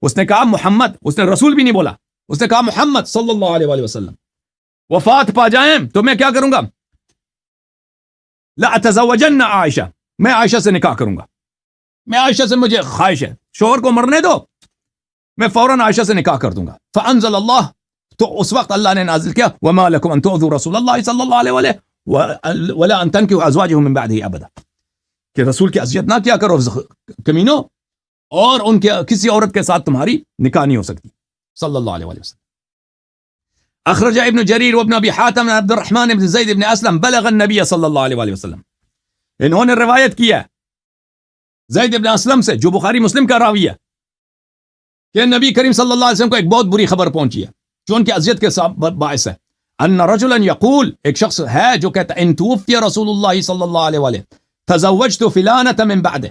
اس نے کہا محمد، اس نے رسول بھی نہیں بولا، اس نے کہا محمد صلی اللہ علیہ وآلہ وسلم وفات پا جائیں تو میں کیا کروں گا؟ لأتزوجن عائشہ، میں عائشہ سے نکاح کروں گا، میں عائشہ سے مجھے خواہش ہے، شوہر کو مرنے دو، میں فوراً عائشہ سے نکاح کر دوں گا. فانزل اللہ، تو اس وقت اللہ نے نازل کیا وما لکم ان تؤذوا رسول اللہ صلی اللہ علیہ وآلہ ولا ان تنکحوا ازواجہ من بعدہ ابدا، کہ رسول کی اذیت نہ کیا کرو کمینوں، اور ان کے کسی عورت کے ساتھ تمہاری نکاح نہیں ہو سکتی صلی اللہ علیہ وسلم. اخرج ابن جریر وابن ابی حاتم عبد الرحمن بن زید بن اسلم بلغ النبی صلی اللہ علیہ وسلم، انہوں نے روایت کیا زید بن اسلم سے جو بخاری مسلم کا راوی ہے کہ نبی کریم صلی اللہ علیہ وسلم کو ایک بہت بری خبر پہنچی ہے جو ان کی اذیت کے باعث ہے. ان رجلا یقول، ایک شخص ہے جو کہتا ہے ان توفی رسول اللہ صلی اللہ علیہ وآلہ تزوجت فلانۃ من بعدہ،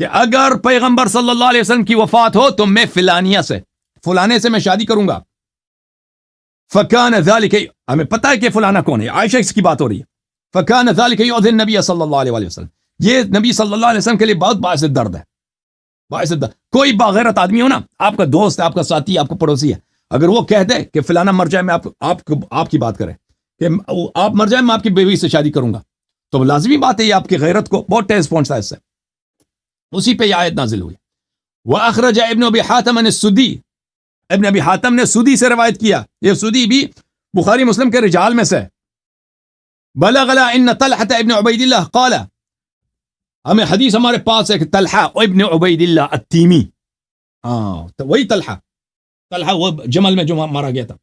کہ اگر پیغمبر صلی اللہ علیہ وسلم کی وفات ہو تو میں فلانیہ سے، فلانے سے میں شادی کروں گا. فکان ذلک، ہمیں پتہ ہے کہ فلانا کون ہے، عائشہ اس کی بات ہو رہی ہے. فکان ذلک یؤذی النبی صلی اللہ علیہ وسلم، یہ نبی صلی اللہ علیہ وسلم کے لیے بہت باعث درد ہے، باعث درد. کوئی باغیرت آدمی ہو نا، آپ کا دوست ہے، آپ کا ساتھی، آپ کا پڑوسی ہے، اگر وہ کہہ دے کہ فلانا مر جائے، میں آپ کی بات کرے کہ آپ مر جائے میں آپ کی بیوی سے شادی کروں گا، تو لازمی بات ہے یہ آپ کی غیرت کو بہت ٹیس پہنچتا ہے اس سے. اسی پہ یہ آیت نازل ہوئی. وَأَخْرَجَ ابن ابی حاتم السدی، ابن ابی حاتم نے سدی سے روایت کیا، یہ سدی بھی بخاری مسلم کے رجال میں سے. بلغنا ان طلحہ ابن عبید اللہ قال، ہمیں حدیث ہمارے پاس ہے کہ طلحہ ابن عبید اللہ التیمی، وہی طلحہ وہ جمل میں جو مارا گیا تھا،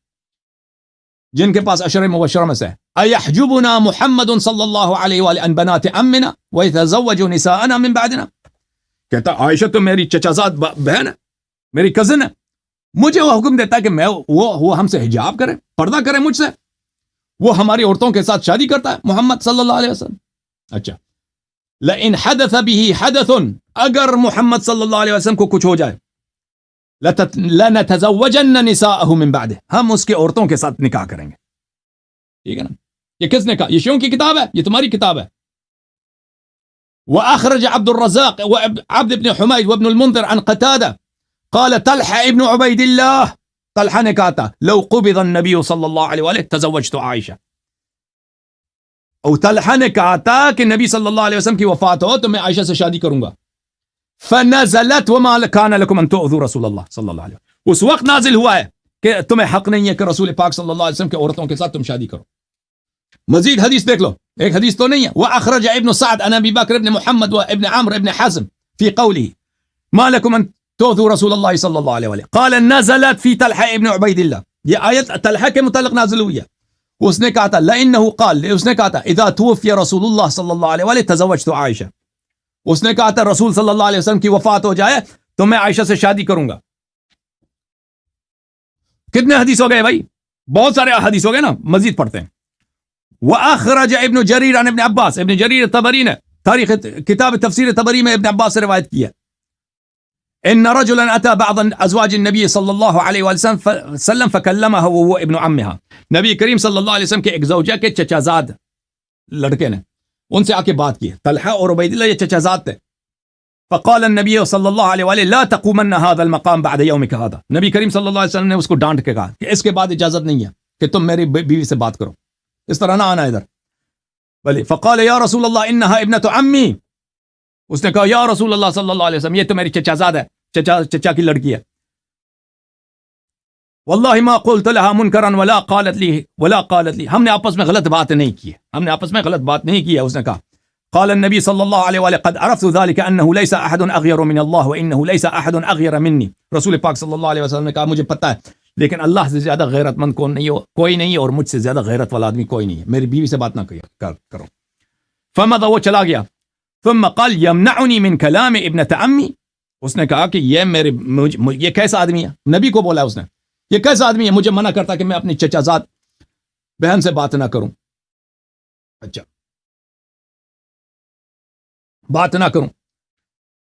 جن کے پاس عشر مبشرہ میں سے ہے. ایحجبنا محمد صلی اللہ علیہ وآلہ عن بنات امنا ویتزوج نساءنا من بعدنا، کہتا عائشہ تو میری چچازاد بہن ہے، میری کزن ہے، مجھے وہ حکم دیتا ہے کہ میں وہ ہم سے حجاب کرے، پردہ کرے مجھ سے، وہ ہماری عورتوں کے ساتھ شادی کرتا ہے محمد صلی اللہ علیہ وسلم. اچھا، لئن حدث به حدث، اگر محمد صلی اللہ علیہ وسلم کو کچھ ہو جائے، لنتزوجن نساءه من بعده، ہم اس کے عورتوں کے ساتھ نکاح کریں گے. ٹھیک ہے نا، یہ کس نے کہا؟ یہ شیعوں کی کتاب ہے، یہ تمہاری کتاب ہے. وأخرج عبد الرزاق وعبد بن حميد وابن المنذر عن قتادة قال طلحة ابن عبيد الله، طلحہ نے کہا تھا لو قبض النبي صلی اللہ علیہ وآلہ تزوجت عائشہ، اور طلحہ نے کہا تھا کہ نبی صلی اللہ علیہ وسلم کی وفات ہو تو میں عائشہ سے شادی کروں گا. فنزلت وما كان لكم ان تؤذوا رسول اللہ صلی اللہ علیہ وسلم، اس وقت نازل ہوا ہے کہ تمہیں حق نہیں ہے کہ رسول پاک صلی اللہ علیہ وسلم کے عورتوں کے ساتھ تم شادی کرو. مزید حدیث دیکھ لو, ایک حدیث تو نہیں ہے. وأخرج ابن سعد عن ابي بكر بن محمد وابن عمرو بن حزم في قوله ما لكم ان تؤذوا رسول الله صلی اللہ علیہ وسلم قال نزلت في طلحة ابن عبید اللہ. یہ آیت طلحہ کے متعلق نازل ہوئی ہے. اس نے کہا تھا لانه قال, اس نے کہا تھا اذا توفي رسول الله صلی اللہ علیہ وسلم تزوجت عائشہ. اس نے کہا تھا رسول صلی اللہ علیہ وسلم کی وفات ہو جائے تو میں عائشہ سے شادی کروں گا. کتنے حدیث ہو گئے بھائی؟ بہت سارے حدیث ہو گئے نا. مزید پڑھتے ہیں. وَأَخْرَجَ ابن جریر عن ابن عباس, ابن جریر طبری نے تاریخ کتاب تفسیر طبری میں ابن عباس سے روایت کی ہے ان رجلا اتى بعض ازواج النبي صلی اللہ علیہ وسلم فكلمها وهو ابن عمها. نبی کریم صلی اللہ علیہ وسلم کے ایک زوجہ کے چچا زاد لڑکے نے ان سے آ کے بات کی. طلحہ اور عبید اللہ یہ چچا زاد تھے. فقال النبی صلی اللہ علیہ وسلم لا تقومن هذا المقام بعد يومك هذا. نبی کریم صلی اللہ علیہ وسلم نے اس کو ڈانٹ کے کہا کہ اس کے بعد اجازت نہیں ہے کہ تم میری بیوی سے بات کرو, اس طرح نہ آنا ادھر. بلی فقال یا رسول اللہ انها ابنت عمی. اس نے کہا یا رسول اللہ صلی اللہ علیہ وسلم یہ تو میری چچا زاد ہے, چچا کی لڑکی ہے. واللہ ما قلت لها منکرا ولا قالت لی. ہم نے آپس میں غلط بات نہیں کی, اس نے کہا. قال النبي صلى الله عليه وسلم قد عرفت ذلك انه ليس احد اغير من الله وانه ليس احد اغير مني. رسول پاک صلی اللہ علیہ وسلم نے کہا مجھے پتہ ہے لیکن اللہ سے زیادہ غیرت مند کوئی نہیں ہے اور مجھ سے زیادہ غیرت والا آدمی کوئی نہیں ہے. میری بیوی سے بات نہ کرو. فمضى, وہ چلا گیا. ثم قال يمنعني من كلام ابنة عمي. اس نے کہا کہ یہ کیسا آدمی ہے؟ نبی کو بولا اس نے یہ کیسا آدمی ہے مجھے منع کرتا کہ میں اپنی چچا زاد بہن سے بات نہ کروں. اچھا بات نہ کروں,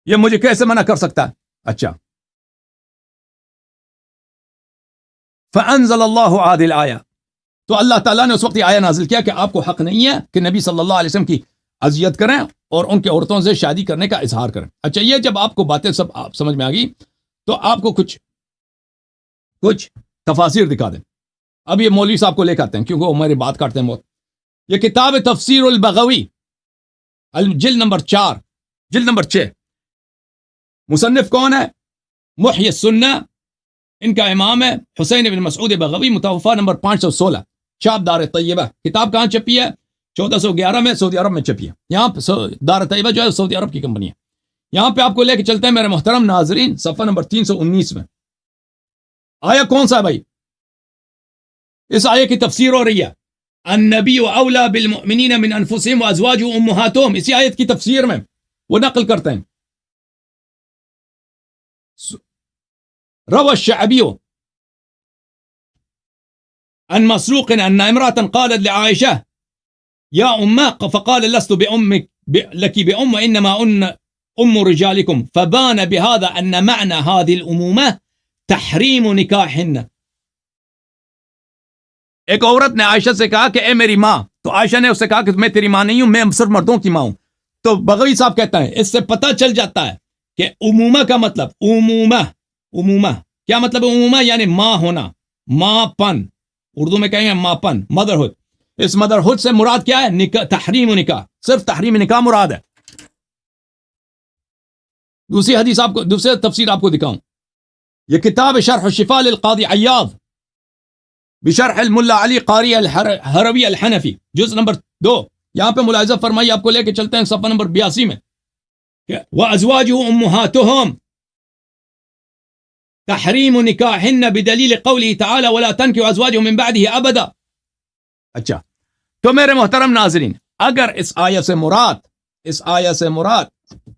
یہ مجھے کیسے منع کر سکتا ہے؟ اچھا. فانزل اللہ هذه الآیہ, تو اللہ تعالیٰ نے اس وقت یہ آیہ نازل کیا کہ آپ کو حق نہیں ہے کہ نبی صلی اللہ علیہ وسلم کی اذیت کریں اور ان کے عورتوں سے شادی کرنے کا اظہار کریں. اچھا یہ جب آپ کو باتیں سب آپ سمجھ میں آ گئی تو آپ کو کچھ تفاسیر دکھا دیں. اب یہ مولوی صاحب کو لے کے آتے ہیں کیونکہ وہ میری بات کاٹتے ہیں بہت. یہ کتاب تفسیر البغوی جلد نمبر 4 جلد نمبر 6. مصنف کون ہے؟ محی السنہ, ان کا امام ہے حسین بن مسعود بغوی, متوفا نمبر 516, چاپ دار طیبہ. کتاب کہاں چھپی ہے؟ 1411 میں سعودی عرب میں چھپی ہے. یہاں پہ دار طیبہ جو ہے سعودی عرب کی کمپنی ہے. یہاں پہ آپ کو لے کے چلتے ہیں میرے محترم ناظرین صفحہ نمبر 319 میں. آیا کون سا ہے بھائی؟ اس آیے کی تفسیر ہو رہی ہے النبی اولا بالمؤمنین من انفسهم وازواجه امهاتهم. اسی آیت کی تفسیر میں وہ نقل کرتے ہیں روى الشعبي عن مسروق ان امرأة قالت لعائشة يا أمه فقال لست بأمك لك بأم وإنما أم رجالكم فبان بهذا أن معنى هذه الأمومة تحريم نكاحهن. ایک عورت نے عائشہ سے کہا کہ اے میری ماں, تو عائشہ نے اس سے کہا کہ میں تیری ماں نہیں ہوں, میں صرف مردوں کی ماں ہوں. تو بغوی صاحب کہتا ہے اس سے پتہ چل جاتا ہے کہ امومہ کا مطلب امومہ کیا مطلب ہے؟ امومہ یعنی ماں ہونا, ماں پن, اردو میں کہیں گے ماں پن, مدرہڈ. اس مدرہڈ سے مراد کیا ہے؟ نکاح, تحریم و نکاح, صرف تحریم نکاح مراد ہے. دوسری حدیث آپ کو, دوسری تفسیر آپ کو دکھاؤں. یہ کتاب شرح الشفاء للقاضی عیاض بشرح الملا علی قاری الحروی الحنفی جز نمبر 2. یہاں پہ ملاحظہ فرمائی, آپ کو لے کے چلتے ہیں صفحہ نمبر 82 میں. وَأَزْوَاجُهُ أُمُّهَاتُهُمْ تحریم نکاحهن بدلیل قوله تعالی ولا تنكحوا أزواجهم من بعده أبدا. اچھا تو میرے محترم ناظرین, اگر اس آیت سے مراد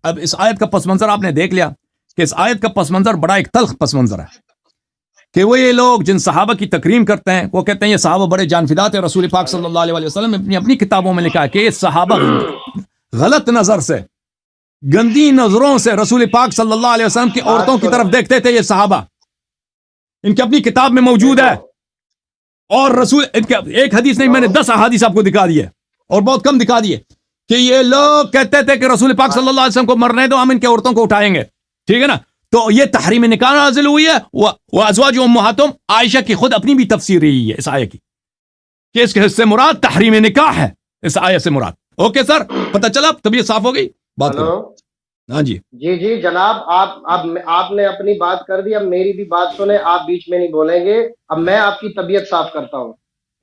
اب اس آیت کا پس منظر آپ نے دیکھ لیا کہ اس آیت کا پس منظر بڑا ایک تلخ پس منظر ہے کہ وہ یہ لوگ جن صحابہ کی تکریم کرتے ہیں وہ کہتے ہیں یہ صحابہ بڑے جان فدا تھے. رسول پاک صلی اللہ علیہ وسلم نے اپنی کتابوں میں لکھا ہے کہ یہ صحابہ غلط نظر سے, گندی نظروں سے رسول پاک صلی اللہ علیہ وسلم کی عورتوں کی طرف دیکھتے تھے. یہ صحابہ ان کی اپنی کتاب میں موجود ہے. اور رسول ان کے ایک حدیث نہیں, میں نے 10 احادیث آپ کو دکھا دیے اور بہت کم دکھا دیے کہ یہ لوگ کہتے تھے کہ رسول پاک صلی اللہ علیہ وسلم کو مرنے دو, ہم ان کے عورتوں کو اٹھائیں گے. ٹھیک ہے نا. تو یہ تحریم نکاح نازل ہوئی ہے. وازواج امہاتہم, عائشہ کی خود اپنی بھی تفسیر رہی ہے اس آیت کی کہ اس کے سے مراد تحریم نکاح ہے, اس آیت سے مراد. اوکے سر, پتہ چلا, طبیعت صاف ہو گئی. بات کرو. ہاں جی جی جناب، آپ نے اپنی بات کر دی، اب میری بھی بات سنیں، آپ بیچ میں نہیں بولیں گے. اب میں آپ کی طبیعت صاف کرتا ہوں،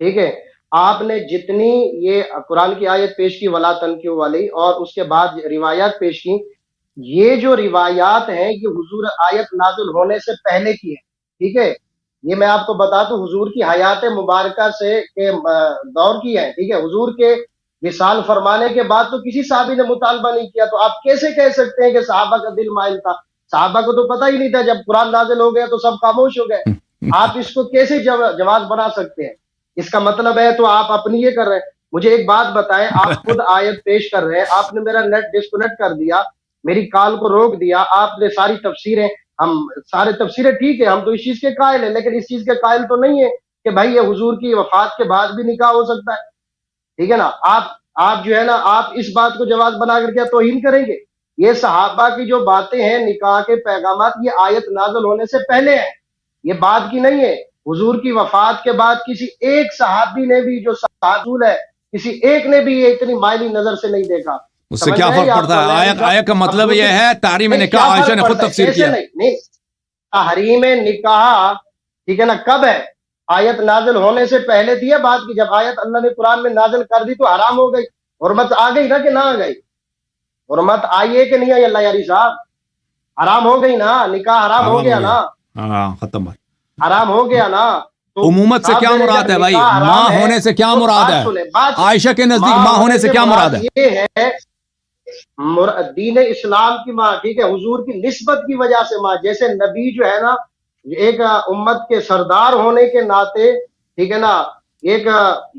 ٹھیک ہے؟ آپ نے جتنی یہ قرآن کی آیت پیش کی ولا تنکحوا والی، اور اس کے بعد روایات پیش کی، یہ جو روایات ہیں یہ حضور آیت نازل ہونے سے پہلے کی ہے، ٹھیک ہے؟ یہ میں آپ کو بتا دوں حضور کی حیات مبارکہ سے کے دور کی ہے، ٹھیک ہے؟ حضور کے وصال فرمانے کے بعد تو کسی صحابی نے مطالبہ نہیں کیا، تو آپ کیسے کہہ سکتے ہیں کہ صحابہ کا دل مائل تھا؟ صحابہ کو تو پتہ ہی نہیں تھا، جب قرآن نازل ہو گیا تو سب خاموش ہو گئے. آپ اس کو کیسے جواز بنا سکتے ہیں؟ اس کا مطلب ہے تو آپ اپنی یہ کر رہے ہیں. مجھے ایک بات بتائیں، آپ خود آیت پیش کر رہے ہیں، آپ نے میرا نیٹ ڈسکنیکٹ کر دیا، میری کال کو روک دیا، آپ نے ساری تفسیریں، ہم سارے تفسیریں ٹھیک ہے، ہم تو اس چیز کے قائل ہیں، لیکن اس چیز کے قائل تو نہیں ہے کہ بھائی یہ حضور کی وفات کے بعد بھی نکاح ہو سکتا ہے، ٹھیک ہے نا؟ آپ جو ہے نا، آپ اس بات کو جواز بنا کر کیا توہین کریں گے؟ یہ صحابہ کی جو باتیں ہیں، نکاح کے پیغامات، یہ آیت نازل ہونے سے پہلے ہیں، یہ بات کی نہیں ہے. حضور کی وفات کے بعد کسی ایک صحابی نے بھی، جو صحابی ہے، کسی ایک نے بھی یہ اتنی مائلی نظر سے نہیں دیکھا. اس سے کیا فرق پڑتا ہے؟ آیت کا مطلب یہ ہے تحریم نکاح عائشہ نے خود تفسیر کیا. نہیں، تحریم نکاح، ٹھیک ہے نا، کب ہے؟ آیت نازل ہونے سے پہلے تھی یا بعد کی؟ جب آیت اللہ نے قرآن میں نازل کر دی تو حرام ہو گئی، حرمت آ گئی نا کہ نہ آ گئی؟ حرمت آئی ہے کہ نہیں آئی اللہ یاری صاحب؟ حرام ہو گئی نا، نکاح حرام ہو گیا نا، ہاں ختم. حرام ہو گیا نا. تو عمومت سے کیا مراد ہے بھائی؟ ماں ہونے سے کیا مراد ہے؟ عائشہ کے نزدیک ماں ہونے سے کیا مراد ہے؟ یہ ہے دین اسلام کی ماں، ٹھیک ہے؟ حضور کی نسبت کی وجہ سے ماں، جیسے نبی جو ہے نا ایک امت کے سردار ہونے کے ناطے، ٹھیک ہے نا، ایک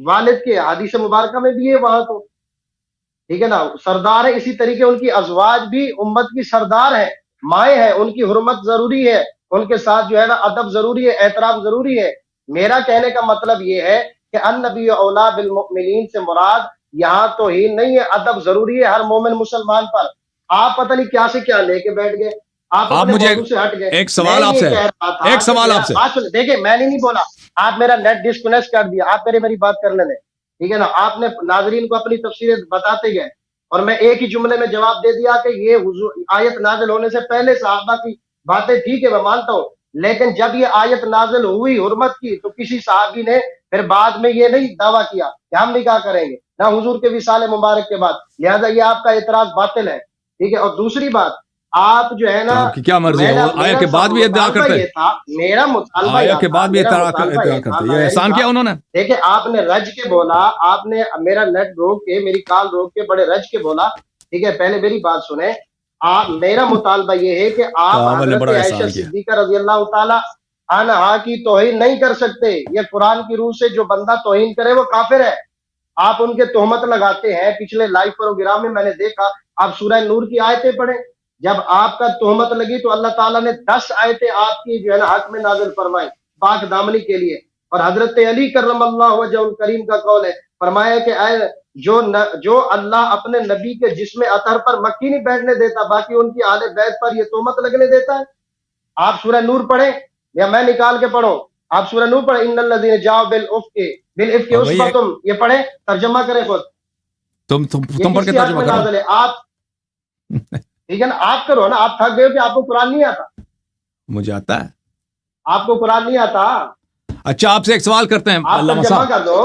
والد کے حدیث مبارکہ میں بھی ہے وہاں تو، ٹھیک ہے نا، سردار ہے، اسی طریقے ان کی ازواج بھی امت کی سردار ہیں، مائیں ہیں، ان کی حرمت ضروری ہے، ان کے ساتھ جو ہے نا ادب ضروری ہے، احترام ضروری ہے. میرا کہنے کا مطلب یہ ہے کہ النبی اولا بالمؤمنین سے مراد یہاں توہین نہیں ہے، ادب ضروری ہے ہر مومن مسلمان پر. آپ پتہ نہیں کیا سے کیا لے کے بیٹھ گئے، آپ مجھے سے ہٹ گئے. ایک سوال آپ سے، ایک سوال آپ سے. دیکھیں میں نہیں بولا، آپ میرا نیٹ ڈسکنیکٹ کر دیا، آپ میری بات کرنے دیں، ٹھیک ہے نا؟ آپ نے ناظرین کو اپنی تفسیریں بتاتے گئے اور میں ایک ہی جملے میں جواب دے دیا کہ یہ حضور آیت نازل ہونے سے پہلے صحابہ کی باتیں ٹھیک ہے، میں مانتا ہوں، لیکن جب یہ آیت نازل ہوئی حرمت کی تو کسی صحابی نے پھر بعد میں یہ نہیں دعویٰ کیا کہ ہم نکاح کریں گے، نہ حضور کے وصال مبارک کے بعد. لہذا یہ آپ کا اعتراض باطل ہے، ٹھیک ہے؟ اور دوسری بات، آپ جو ہے نا، آپ کی کیا مرضی ہے؟ آیت کے بعد بھی ادعا کرتے ہیں، میرا مطالبہ آیت کے بعد بھی ادعا کرتے ہیں. یہ احسان کیا انہوں نے؟ دیکھیں آپ نے رج کے بولا، آپ نے میرا نیٹ روک کے، میری کال روک کے بڑے رج کے بولا، ٹھیک ہے؟ پہلے میری بات سنیں. میرا مطالبہ یہ ہے کہ آپ حضرت عائشہ صدیقہ رضی اللہ تعالی عنہا کی توہین نہیں کر سکتے. یہ قرآن کی روح سے جو بندہ توہین کرے وہ کافر ہے. آپ ان کے تہمت لگاتے ہیں. پچھلے لائیو پروگرام میں نے دیکھا، آپ سورہ نور کی آیتیں پڑھیں، جب آپ کا تہمت لگی تو اللہ تعالیٰ نے 10 آیتیں آپ کی جو ہے نا حق میں نازل فرمائی پاک دامنی کے لیے. اور حضرت علی کرم اللہ وجہ الکریم کا قول ہے، فرمایا کہ اے جو اللہ اپنے نبی کے جسم اطہر پر مکھی نہیں بیٹھنے دیتا، باقی ان کی اہل بیت پر یہ تہمت لگنے دیتا ہے. آپ سورہ نور پڑھیں یا میں نکال کے پڑھوں؟ آپ سورہ نور پڑھیں، ان الذین جاؤ بالعفک عصبۃ، یہ پڑھیں، ترجمہ کریں خود. تم پر کے ترجمہ کرو. آپ ٹھیک ہے نا، آپ کرو نا. آپ تھک گئے ہو کہ آپ کو قرآن نہیں آتا؟ مجھے آتا ہے. آپ کو قرآن نہیں آتا؟ اچھا آپ سے ایک سوال کرتے ہیں، آپ ترجمہ کر دو.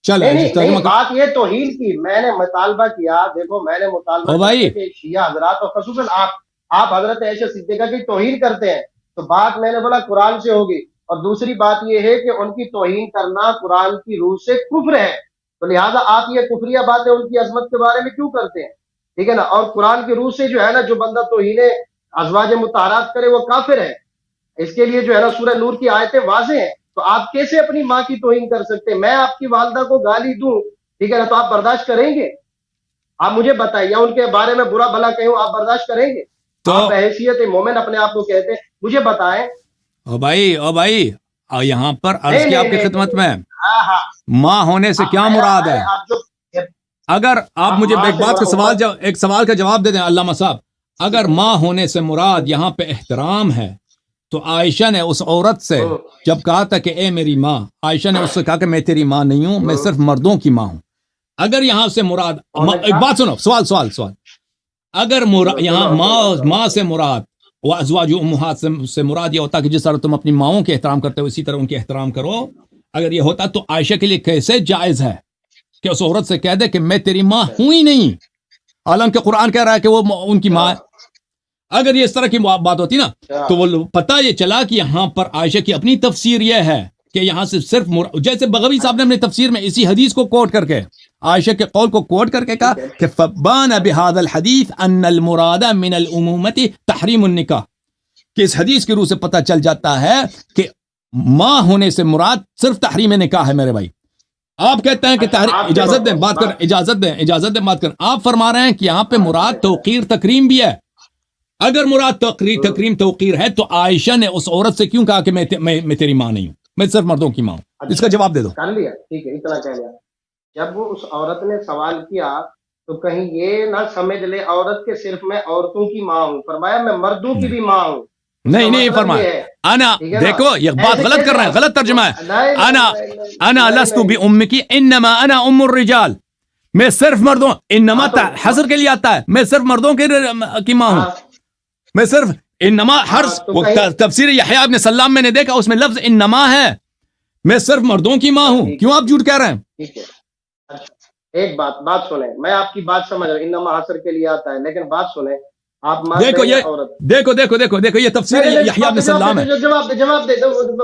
نہیں بات یہ توہین کی میں نے مطالبہ کیا. دیکھو میں نے مطالبہ کیا کہ شیعہ حضرات اور خصوصاً آپ حضرت عائشہ صدیقہ کی توہین کرتے ہیں، تو بات میں نے بولا قرآن سے ہوگی. اور دوسری بات یہ ہے کہ ان کی توہین کرنا قرآن کی روح سے کفر ہے، تو لہٰذا آپ یہ کفریہ باتیں ان کی عظمت کے بارے میں کیوں کرتے ہیں؟ ٹھیک ہے نا؟ اور قرآن کی روح سے جو ہے نا جو بندہ توہین ازواج مطہرات کرے وہ کافر ہے. اس کے لیے جو ہے نا سورہ نور کی آیتیں واضح ہیں. تو آپ کیسے اپنی ماں کی توہین کر سکتے ہیں؟ میں آپ کی والدہ کو گالی دوں، ٹھیک ہے نا، تو آپ برداشت کریں گے؟ آپ مجھے بتائیں، یا ان کے بارے میں برا بھلا کہوں، آپ برداشت کریں گے؟ تو آپ حیثیت مومن اپنے آپ کو کہتے ہیں، مجھے بتائیں. او بھائی یہاں پر عرض کی آپ کی خدمت میں، ماں ہونے سے کیا مراد ہے؟ اگر آپ مجھے ایک سوال کا جواب دے دیں علامہ صاحب. اگر ماں ہونے سے مراد یہاں پہ احترام ہے، تو عائشہ نے اس عورت سے جب کہا تھا کہ اے میری ماں، عائشہ نے اس سے کہا کہ میں تیری ماں نہیں ہوں، میں صرف مردوں کی ماں ہوں. اگر یہاں سے مراد، ایک بات سنو، سوال اگر یہاں ماں سے مراد وہ ازواج امہات سے مراد یہ ہوتا کہ جس طرح تم اپنی ماؤں کے احترام کرتے ہو اسی طرح ان کے احترام کرو، اگر یہ ہوتا تو عائشہ کے لیے کیسے جائز ہے کہ اس عورت سے کہہ دے کہ میں تیری ماں ہوں ہی نہیں، حالانکہ قرآن کہہ رہا ہے کہ وہ ان کی ماں ہے۔ اگر یہ اس طرح کی بات ہوتی نا تو وہ پتہ یہ چلا کہ یہاں پر عائشہ کی اپنی تفسیر یہ ہے کہ یہاں سے صرف جیسے بغوی صاحب نے اپنی تفسیر میں اسی حدیث کو کوٹ کر کے عائشہ کے قول کو کوٹ کر کے کہا کہ فبان بهذا الحديث ان المراد من الامومه تحریم النکاح، کہ اس حدیث کی روح سے پتہ چل جاتا ہے کہ ماں ہونے سے مراد صرف تحریم نکاح ہے۔ میرے بھائی آپ کہتے ہیں کہ اجازت دیں بات کر، اجازت دیں بات کر، آپ فرما رہے ہیں کہ یہاں پہ مراد توقیر تکریم بھی ہے۔ اگر مراد تکریم توقیر ہے تو عائشہ نے اس عورت سے کیوں کہا کہ میں تیری ماں نہیں ہوں، میں صرف مردوں کی ماں ہوں؟ اس کا جواب دے دو۔ کر لیا، ٹھیک ہے، اتنا کہہ لیا۔ جب وہ اس عورت نے سوال کیا تو کہیں یہ نہ سمجھ لے عورت کے صرف میں عورتوں کی ماں ہوں، فرمایا میں مردوں کی بھی ماں ہوں۔ نہیں فرمایا انا، دیکھو یہ بات غلط کر رہے ہیں، غلط ترجمہ ہے۔ انا لست بامک انما انا ام الرجال، میں صرف مردوں، انما حصر کے لیے آتا ہے، میں صرف مردوں کی ماں ہوں، میں صرف انما حرص تفسیر یحییٰ ابن سلام میں نے دیکھا اس میں لفظ انما ہے، میں صرف مردوں کی ماں ہوں، کیوں آپ جھوٹ کہہ رہے ہیں؟ ٹھیک ہے، ایک بات سنیں، میں آپ کی بات سمجھ رہا ہوں، انما حصر کے لیے آتا ہے، لیکن بات سنیں، آپ دیکھو یہ تفسیر یحییٰ ابن سلام ہے، جواب دے،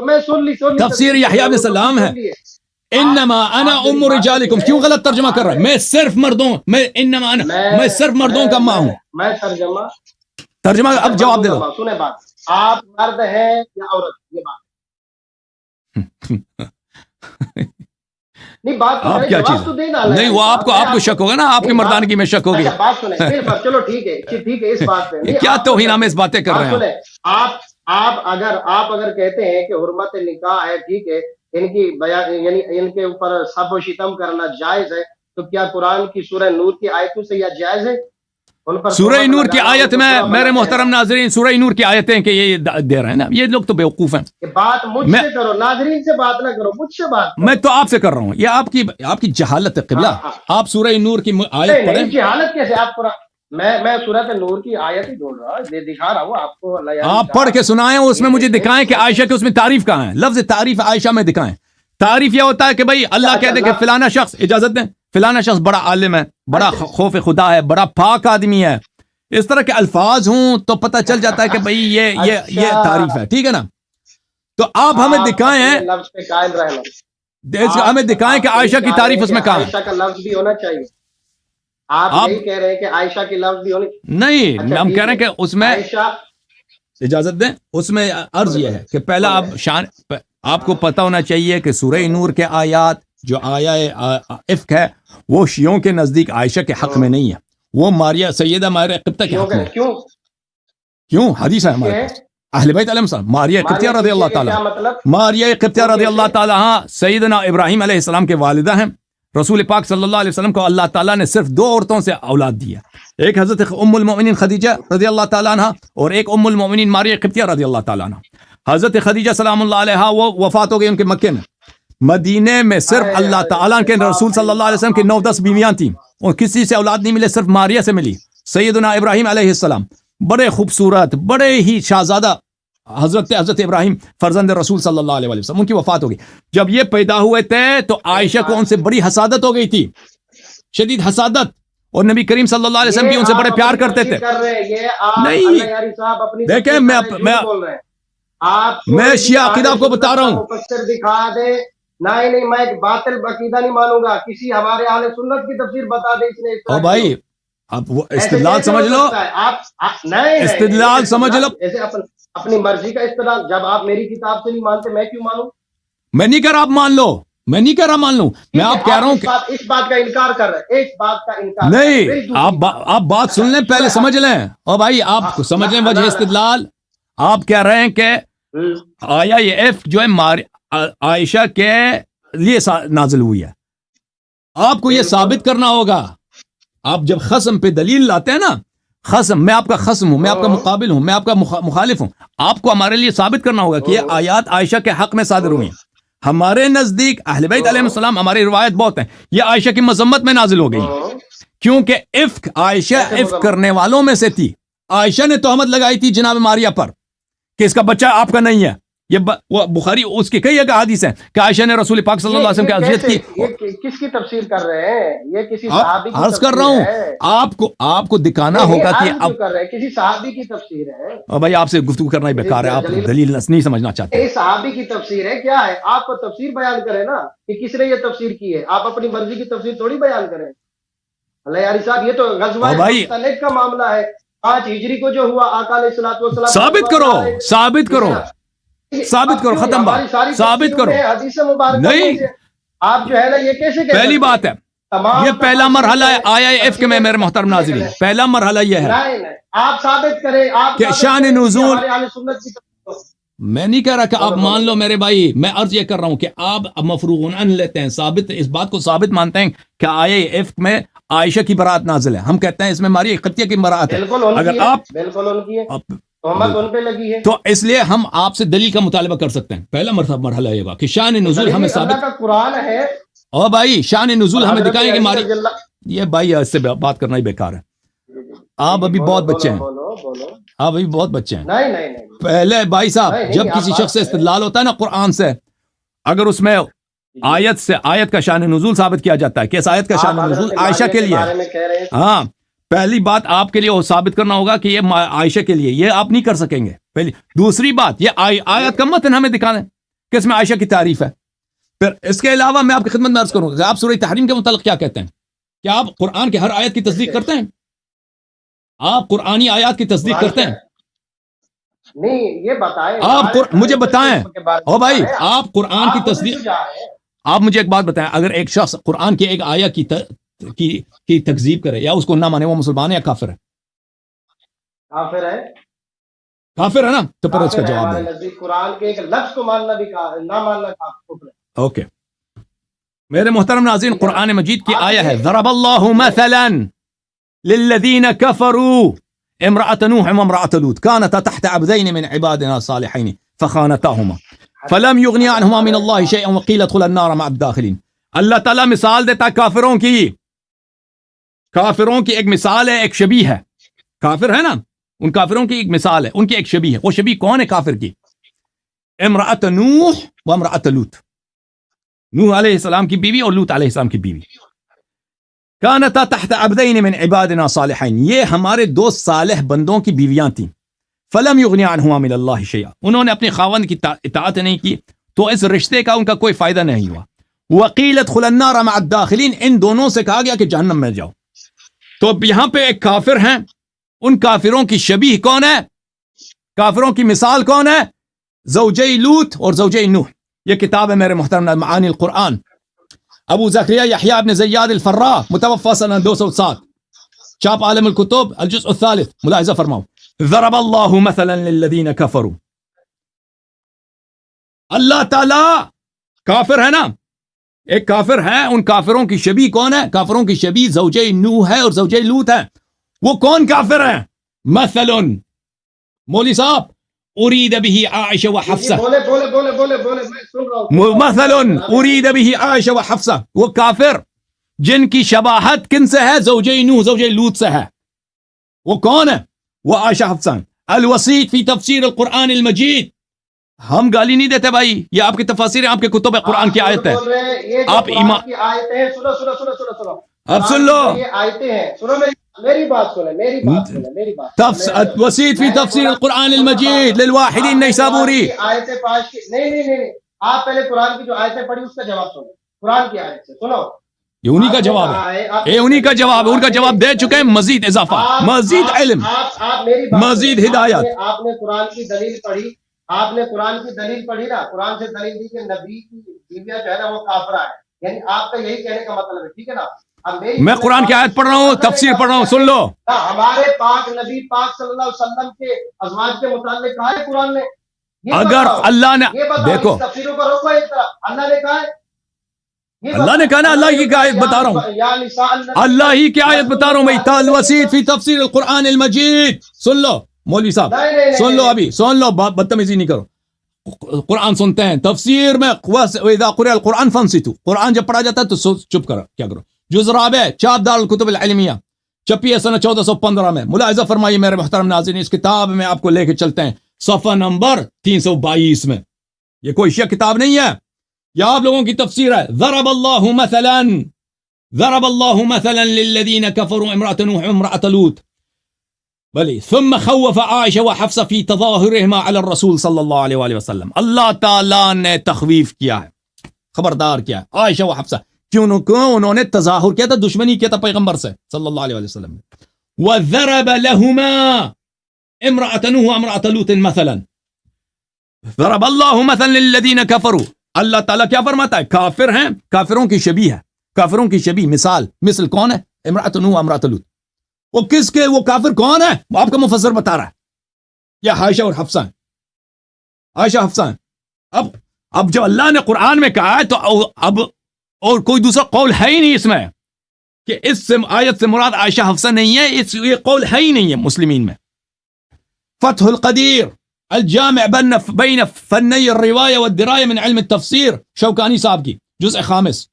میں سن لی تفسیر یحییٰ ابن سلام ہے۔ انما انا ام رجالکم، کیوں غلط ترجمہ کر رہا ہے؟ میں صرف مردوں، میں صرف مردوں کا ماں ہوں۔ میں ترجمہ اب جواب دے دو۔ سنیں بات، آپ مرد ہیں یا عورت، یہ بات نہیں، بات آپ کیا چیز نہیں، وہ آپ کو شک ہوگا نا، آپ کی مردانگی میں شک ہوگی۔ بات سنیں، چلو ٹھیک ہے، اس بات پہ کیا توہین آمیز باتیں کر رہے ہیں آپ اگر کہتے ہیں کہ حرمت نکاح ہے، ٹھیک ہے، ان کی بیان یعنی ان کے اوپر سب و شتم کرنا جائز ہے، تو کیا قرآن کی سورہ نور کی آیتوں سے یہ جائز ہے؟ سورہ نور کی آیت میں میرے محترم ناظرین، سورہ نور کی آیتیں کہ یہ دے رہے ہیں نا، یہ لوگ تو بیوقوف ہیں۔ بات مجھ سے کرو، ناظرین سے بات نہ کرو، مجھ سے بات کرو۔ میں تو آپ سے کر رہا ہوں، یہ آپ کی جہالت ہے قبلہ۔ آپ سورہ نور کی آیت پڑھیں۔ جہالت کیسے؟ آپ میں سورۃ نور کی آیت ہی ڈھونڈ رہا ہوں، دکھا رہا ہوں آپ کو۔ آپ پڑھ کے سنائیں، اس میں مجھے دکھائیں کہ عائشہ کے اس میں تعریف کہاں ہے، لفظ تعریف عائشہ میں دکھائیں۔ تعریف یہ ہوتا ہے کہ بھائی اللہ کہتے کہ فلانا شخص، اجازت دیں، فلانا شخص بڑا عالم ہے، بڑا خوف خدا ہے، بڑا پاک آدمی ہے، اس طرح کے الفاظ ہوں تو پتہ چل جاتا ہے کہ بھئی یہ تعریف ہے، ٹھیک ہے نا؟ تو آپ ہمیں دکھائیں، لفظ پہ قائم رہنا، ہمیں دکھائیں کہ عائشہ کی تعریف اس میں کہاں ہے۔ عائشہ کا لفظ بھی ہونا چاہیے، آپ یہی کہہ رہے ہیں کہ عائشہ کی لفظ بھی ہونی نہیں، ہم کہہ رہے ہیں کہ اس میں، اجازت دیں، اس میں عرض یہ ہے کہ پہلا آپ کو پتہ ہونا چاہیے کہ سورہ نور کے آیات جو آیہ افک ہے وہ شیعوں کے نزدیک عائشہ کے حق میں نہیں ہے، وہ سیدہ ماریہ قبطیہ کے حق میں۔ کیوں؟ حدیث ہے ہمارے پاس، اہل بیت علیہ السلام، ماریہ قبطیہ رضی اللہ تعالیٰ، ماریہ قبطیہ رضی اللہ تعالیٰ سیدنا ابراہیم علیہ السلام کے والدہ ہیں۔ رسول پاک صلی اللہ علیہ وسلم کو اللہ تعالیٰ نے صرف 2 عورتوں سے اولاد دی ہے، ایک حضرت ام المؤمنین خدیجہ رضی اللہ تعالیٰ عنہ اور ایک ام المؤمنین ماریہ قبطیہ رضی اللہ تعالیٰ عنہ۔ حضرت خدیجہ سلام اللہ علیہا وہ وفات ہو گئی ان کے مکے میں، مدینے میں صرف اللہ تعالیٰ کے رسول صلی اللہ علیہ وسلم کی 9-10 بیویاں تھیں اور کسی سے اولاد نہیں ملے، صرف ماریہ سے ملی۔ سیدنا ابراہیم علیہ السلام بڑے خوبصورت، بڑے ہی شہزادہ حضرت ابراہیم فرزند رسول صلی اللہ علیہ وسلم، ان کی وفات ہو گئی۔ جب یہ پیدا ہوئے تھے تو عائشہ کو ان سے بڑی حسادت ہو گئی تھی، شدید حسادت، اور نبی کریم صلی اللہ علیہ وسلم بھی ان سے بڑے پیار کرتے تھے۔ نہیں دیکھیں، میں شیعہ عقیدہ آپ کو بتا رہا ہوں۔ دکھا دے، نہیں میں ایک باطل عقیدہ نہیں مانوں گا، کسی ہمارے اہل سنت کی تفسیر بتا دے اس نے۔ او بھائی آپ وہ استدلال سمجھ لو، استدلال سمجھ لو، ایسے اپنی مرضی کا استدلال۔ جب آپ میری کتاب سے نہیں مانتے میں کیوں مانوں؟ میں نہیں کہہ رہا آپ مان لو، میں نہیں کہہ رہا مان لوں، میں آپ کہہ رہا ہوں کہ اس بات کا انکار کر رہے ہیں، اس بات کا انکار نہیں، آپ بات سن لیں پہلے، سمجھ لیں۔ او بھائی آپ سمجھ لیں وجہ استدلال۔ آپ کہہ رہے ہیں کہ آیا یہ ایف جو ہے عائشہ کے لیے نازل ہوئی ہے، آپ کو یہ ثابت کرنا ہوگا۔ آپ جب خصم پہ دلیل لاتے ہیں نا، خصم، میں آپ کا خصم ہوں، میں آپ کا مقابل ہوں، میں آپ کا مخالف ہوں، آپ کو ہمارے لیے ثابت کرنا ہوگا کہ یہ آیات عائشہ کے حق میں صادر ہوئی ہیں۔ ہمارے نزدیک اہل بیت علیہ السلام، ہماری روایت بہت ہیں، یہ عائشہ کی مذمت میں نازل ہو گئی کیونکہ افک عائشہ افک کرنے والوں میں سے تھی. عائشہ نے تہمت لگائی تھی جناب ماریہ پر کہ اس کا بچہ آپ کا نہیں ہے. یہ وہ بخاری اس کی کئی حدیث ہیں کہ عائشہ نے رسول پاک صلی اللہ علیہ وسلم کی اذیت کی. یہ کس کی تفسیر کر رہے ہیں؟ یہ کسی صحابی کی عرض کر رہا ہوں آپ کو دکھانا ہوگا کہ اب کر رہے ہیں کسی صحابی کی تفسیر ہے. اور بھائی آپ سے گفتگو کرنا ہی بیکار ہے, آپ دلیل نہیں سمجھنا چاہتے. یہ صحابی کی تفسیر ہے کیا ہے؟ آپ کو تفسیر بیان کریں نا کہ کس نے یہ تفسیر کی ہے. آپ اپنی مرضی کی تفسیر تھوڑی بیان کریں. اللہ یاری صاحب یہ تو غزوہ مختلف کا معاملہ ہے. 5 ہجری کو جو ہوا آقا علیہ الصلوۃ والسلام ثابت کرو ختم بات ثابت کرو. حدیث مبارکہ نہیں آپ جو ہے نا یہ کیسے پہلی بات ہے یہ پہلا مرحلہ ہے آیا افک میں میرے محترم ناظرین. پہلا مرحلہ یہ ہے آپ ثابت کریں کہ شان نزول. میں نہیں کہہ رہا کہ آپ مان لو میرے بھائی, میں عرض یہ کر رہا ہوں کہ آپ مفروغ عن لیتے ہیں, ثابت اس بات کو ثابت مانتے ہیں کہ آیا افک میں عائشہ کی برات نازل ہے. ہم کہتے ہیں اس میں ماری قطعیہ کی برات ہے. اگر آپ بالکل ان کی تہمت ان پہ لگی ہے تو اس لیے ہم آپ سے دلیل کا مطالبہ کر سکتے ہیں. پہلا مرحلہ یہ ہوا کہ شان نزول ہمیں ثابت کا قرآن ہے. او بھائی شان نزول ہمیں دکھائیں گے ماری. یہ بھائی اس سے بات کرنا ہی بیکار ہے. آپ ابھی بہت بچے ہیں, آپ ابھی بہت بچے ہیں. نہیں پہلے بھائی صاحب جب کسی شخص سے استدلال ہوتا ہے نا قرآن سے, اگر اس میں آیت کا شان نزول ثابت کیا جاتا ہے کہ اس آیت کا شان نزول عائشہ کے لیے, ہاں پہلی بات آپ کے لیے وہ ثابت کرنا ہوگا کہ یہ عائشہ کے لیے, یہ آپ نہیں کر سکیں گے. پہلی دوسری بات یہ آیت کا متن ہمیں دکھا دیں کہ اس میں عائشہ کی تعریف ہے. پھر اس کے علاوہ میں آپ کی خدمت میں عرض کروں گا آپ سورہ تحریم کے متعلق کیا کہتے ہیں؟ کیا آپ قرآن کے ہر آیت کی تصدیق کرتے ہیں؟ آپ قرآنی آیات کی تصدیق کرتے ہیں؟ نہیں یہ بتائیں آپ مجھے بتائیں. او بھائی آپ قرآن کی تصدیق, آپ مجھے ایک بات بتائیں, اگر ایک شخص قرآن کی ایک آیا کی تکذیب کرے یا اس کو نہ مانے, وہ مسلمان ہے یا کافر ہے؟ کافر ہے نا. تو پھر اس کا جواب دیں. قرآن کے ایک لفظ کو ماننا بھی نہ ماننا کافر ہے. اوکے میرے محترم ناظرین, قرآن مجید کی آیا ہے ضرب اللہ مثلا للذین کفروا امرأة نوح وامرأة لوط كانتا تحت عبدين من عبادنا الصالحين فخانتاهما فلم يغني عنهما من الله شيئا وقيل ادخلا النار مع الداخلين. اللہ تعالیٰ مثال دیتا ہے کافروں کی ایک مثال ہے, ایک شبیہ ہے. کافر ہے نا, ان کافروں کی ایک مثال ہے, ان کی ایک شبیہ ہے. وہ شبیہ کون ہے کافر کی؟ امرأة نوح وامرأة لوط, نوح علیہ السلام کی بیوی اور لوط علیہ السلام کی بیوی. کانتا تحت عبدین من عبادنا صالحین, یہ ہمارے 2 صالح بندوں کی بیویاں تھیں. فلم یغنی عنہما من اللہ شیئا, انہوں نے اپنے خاوند کی اطاعت نہیں کی تو اس رشتے کا ان کا کوئی فائدہ نہیں ہوا. وقیل ادخلا النار مع الداخلین, ان دونوں سے کہا گیا کہ جہنم میں جاؤ. تو یہاں پہ ایک کافر ہیں, ان کافروں کی شبیہ کون ہے, کافروں کی مثال کون ہے؟ زوجی لوط اور زوجی نوح. یہ کتاب ہے میرے محترم معانی القرآن, ابو زکریا یحییٰ ابن زیاد الفراء, متوفى سنہ 207, چاپ عالم الکتب الجزء الثالث. ملاحظہ فرماؤ, ضرب اللہ مثلا للذین کفروا. اللہ تعالی کافر ہے نا, ایک کافر ہے, ان کافروں کی شبیہ کون ہے؟ کافروں کی شبیہ زوجی نوح ہے اور زوجی لوط ہے. وہ کون کافر ہیں؟ مثل, مولوی صاحب, اريد به عائشہ و حفصہ. مثل اريد به عائشہ و حفصہ, وہ کافر جن کی شباہت کن سے ہے؟ زوجی نوح زوجی لوط سے ہے. وہ کون ہے؟ وہ عائشہ حفصہ. الوسیط فی تفسیر القرآن المجید. ہم گالی نہیں دیتے بھائی, یہ آپ کی تفاسیر ہے, آپ کے کتب قرآن کی آیت ہے. آپ ایمان کی آیتیں ہیں, سنو اب سن لو, یہ آیتیں ہیں, سنو میری بات سنیں. وسیط فی تفسیر القرآن المجید للواحد النیسابوری. آیتیں پاش کی نہیں, آپ پہلے قرآن کی جو آیتیں پڑھی اس کا جواب سنو. قرآن کی آیت سے سنو, یہ انہی کا جواب ہے, یہ انہی کا جواب ہے. ان کا جواب دے چکے ہیں, مزید اضافہ, مزید علم, مزید ہدایت. آپ نے قرآن کی دلیل پڑھی, آپ نے قرآن کی دلیل پڑھی نا, قرآن سے دلیل دی کہ نبی کی بیویاں جو ہے نا وہ کافرہ ہے, یعنی آپ کا یہی کہنے کا مطلب ہے, ٹھیک ہے نا. میں قرآن کی آیت پڑھ رہا ہوں, تفسیر پڑھ رہا ہوں, سن لو. ہمارے پاک نبی پاک صلی اللہ علیہ وسلم کے ازواج کے متعلق کہا ہے قرآن نے. اگر اللہ نے دیکھو, تفسیروں کو روکو ایک طرف, اللہ نے کہا ہے, اللہ نے کہا نا, اللہ کی آیت بتا رہا ہوں, اللہ ہی کی آیت بتا رہا ہوں بھائی. الوسیط فی تفسیر القرآن المجید. سن لو مولوی صاحب, سن لو, ابھی سن لو, بدتمیزی نہیں کرو. قرآن سنتے ہیں, تفسیر میں وَإِذَا قُرِئَ الْقُرْآنُ فَانصِتُوا, قرآن جب پڑھا جاتا ہے تو چپ کرو, کیا کرو, جز رابع چاپ دار الکتب العلمیہ چھپی ہے سنہ 1415 میں. ملاحظہ فرمائیے میرے محترم ناظرین, اس کتاب میں آپ کو لے کے چلتے ہیں صفحہ نمبر 322 میں. یہ کوئی شیعہ کتاب نہیں ہے, یہ آپ لوگوں کی تفسیر ہے. ضرب اللہ مثلا للذین کفروا امرأة نوح وامرأة لوط بلی ثم خوف عائشہ وحفصہ فی تظاہرہما علی الرسول صلی اللہ علیہ وآلہ وسلم. اللہ تعالیٰ نے تخویف کیا ہے, خبردار کیا ہے عائشہ و حفصہ. کیوں انہوں نے تظاہر کیا تھا, دشمنی کیا تھا پیغمبر سے صلی اللہ علیہ وسلم. وضرب لهما امرأة نوح وامرأة لوط مثلا. ضرب اللہ مثلا للذین کفروا. اللہ تعالیٰ کیا فرماتا ہے؟ کافر ہیں, کافروں کی شبیہ ہے, کافروں کی شبیہ مثل کون ہے؟ امرأة نوح وامرأة لوط. وہ کس کے, وہ کافر کون ہے؟ وہ آپ کا مفسر بتا رہا ہے. یہ عائشہ اور حفصہ ہیں, عائشہ حفصہ ہیں. اب جب اللہ نے قرآن میں کہا ہے تو اب اور کوئی دوسرا قول ہے ہی نہیں اس میں کہ اس سے آیت سے مراد عائشہ حفصہ نہیں ہے, یہ قول ہے ہی نہیں ہے مسلمین میں. فتح القدیر الجامع بین فنی الروایہ والدرایہ من علم التفسیر شوکانی صاحب کی جزء 5.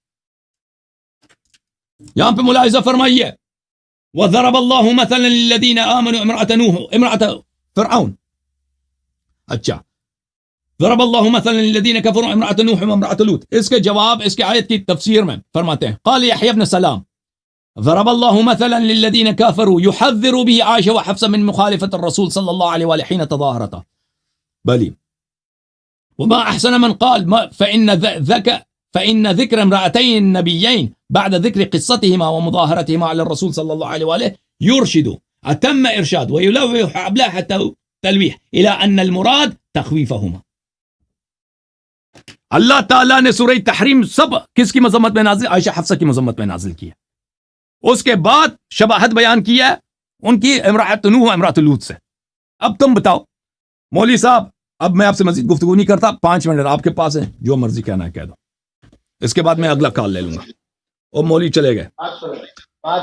یہاں پہ ملاحظہ فرمائیے. وضرب الله مثلا للذين آمنوا امرأة نوح امرأة فرعون. اچھا, ضرب الله مثلا للذين كفروا امرأة نوح وامرأة لوط. اس کے جواب اس کے آیت کی تفسیر میں فرماتے ہیں قال يحيى بن سلام ضرب الله مثلا للذين كفروا يحذر به عائشة وحفصة من مخالفة الرسول صلى الله عليه وآله حين تظاهرتا. بلي وما أحسن من قال فإن ذكر امرأتين النبيين بعد ذكر قصتهما ومظاهرتهما على الرسول صلى الله عليه وآله يرشد أتم إرشاد ويلوح أبلاح تلويح إلى أن المراد تخويفهما. اللہ تعالیٰ نے سورہ تحریم سب کس کی مذمت میں نازل؟ عائشہ حفصہ کی مذمت میں نازل کی ہے. اس کے بعد شباہت بیان کی ہے ان کی امرأة نوح و امرأة لوط سے. اب تم بتاؤ مولوی صاحب, اب میں آپ سے مزید گفتگو نہیں کرتا, 5 منٹ آپ کے پاس ہے, جو مرضی کہنا ہے کہہ دو, اس کے بعد میں اگلا کال لے لوں گا. اور مولوی چلے گئے,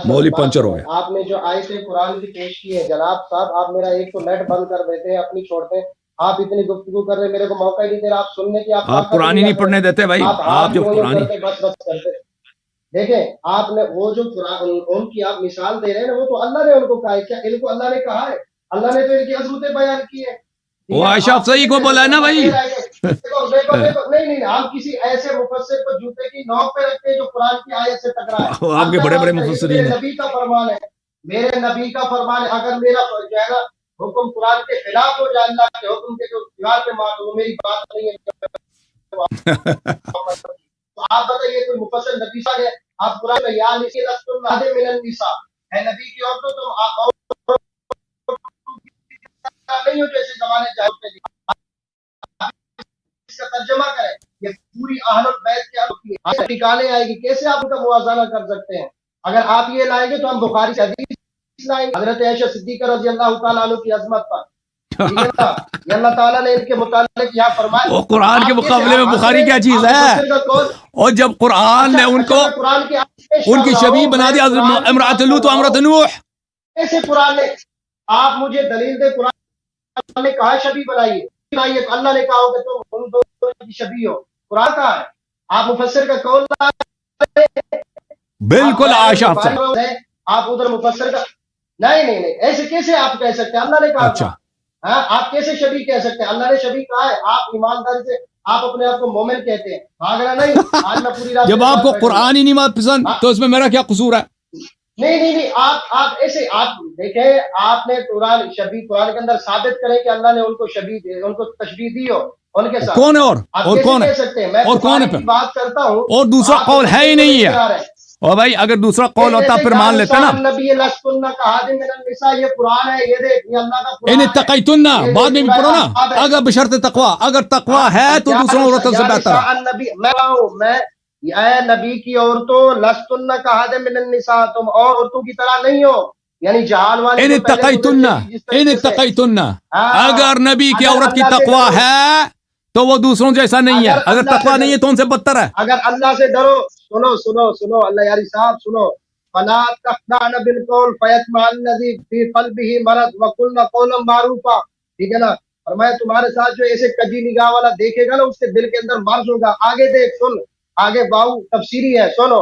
مولوی پنچر ہو گئے. آپ نے جو آیت قرآن کی پیش کی ہے جناب صاحب, آپ میرا ایک تو نیٹ بند کر دیتے ہیں, اپنی چھوڑتے ہیں, آپ اتنی گفتگو کر رہے, میرے کو موقع ہی نہیں دے رہا آپ سننے کی. آپ قرآن ہی نہیں پڑھنے دیتے بھائی, آپ جو قرآن بس کرتے. دیکھیں آپ نے وہ جو قرآن ان کی آپ مثال دے رہے ہیں نا, وہ تو اللہ نے ان کو کہا ہے. کیا ان کو اللہ نے کہا ہے؟ اللہ نے تو ان کی عظمتیں بیان کی ہے. وہ عائشہ حفصہ کو بولا ہے نا بھائی. نہیں, ہم کسی ایسے مفسر کو جوتے کی نوک پہ رکھتے ہیں جو قرآن کی آیت سے ٹکرائے. آپ کے بڑے بڑے مفسرین ہیں. میرے نبی کا فرمان ہے, میرے نبی کا فرمان ہے. اگر میرا جو ہے نا حکم قرآن کے خلاف ہو جائے, اللہ کے حکم کے جو دیوار پہ مار دو, وہ میری بات نہیں ہے. تو آپ بتائیے کوئی مفسر نبی صاحب ہے, آپ قرآن میں یا نسی لستن عہد من النساء ہے نبی کی عورتوں تم نہیں ہو جیسے زمانے چاہتے ہیں. اس کا ترجمہ کریں, یہ پوری اہل البیت کی عورت نکالے آئے گی, کیسے آپ ان کا موازنہ کر سکتے ہیں؟ اگر آپ یہ لائیں گے تو ہم بخاری سے حدیث لائیں گے حضرت عائشہ صدیقہ رضی اللہ تعالیٰ عنہ کی عظمت پر. یہ اللہ تعالیٰ نے ان کے متعلق یہاں فرمایا. وہ قرآن کے مقابلے میں بخاری کیا چیز ہے؟ اور جب قرآن نے ان کو ان کی شبیہ بنا دیا امرأۃ لوط و امرأۃ نوح. ایسے قرآن نے, آپ مجھے دلیل دے, قرآن نے کہا شبیہ بنائیے, اللہ نے کہا کہ تم ان دونوں کی شبیہ ہو. قرآن کہا ہے, آپ مفسر کا قول بالکل عائشہ حفصہ, آپ ادھر مفسر کا نہیں, ایسے کیسے آپ کہہ سکتے ہیں؟ اللہ نے کہا. اچھا آپ کیسے شبیہ کہہ سکتے ہیں؟ اللہ نے شبیہ کہا ہے. آپ ایمانداری سے آپ اپنے آپ کو مومن کہتے ہیں, بھاگنا نہیں. آج میں پوری رات جب آپ کو قرآن ہی نہیں پسند تو اس میں میرا کیا قصور ہے؟ نہیں, آپ ایسے آپ دیکھیں, آپ نے قرآن کے اندر ثابت کریں کہ اللہ نے ان کو شبیہ دی, ان کو تشبیہ دی ہو ان کے ساتھ. کون ہے اور کون ہے؟ اور کون ہے پھر؟ بات کرتا ہوں, اور دوسرا قول ہے ہی نہیں ہے. اور بھائی اگر دوسرا قول ہوتا پھر مان لیتے نا. نبی لستن کہا دے من النساء, یہ قرآن ہے, یہ دیکھ یہ اللہ کا قرآن ہے. ان اتقیتن بعد میں بھی پڑھو نا, اگر بشرط تقوی, اگر تقوی ہے تو دوسروں عورتوں سے بہتر ہے. میں اے نبی کی عورتوں, لستن کہا دے من النساء, تم اور عورتوں کی طرح نہیں ہو, یعنی جہال والے. ان اتقیتن اگر نبی کی عورت کی تقوی ہے تو وہ دوسروں جیسا نہیں ہے, اگر تقوی نہیں ہے تو ان سے بدتر ہے. اگر اللہ سے ڈرو, سنو اللہ یاری صاحب سنو, فلا تخضعن بالقول فیطمع الذی فی قلبہ مرض وقلن قولا معروفا. ٹھیک ہے نا, فرمایا تمہارے ساتھ جو ایسے کجی نگاہ والا دیکھے گا نا, اس کے دل کے اندر مرض ہوگا. آگے دیکھ, سن آگے, باؤ تفسیری ہے, سنو.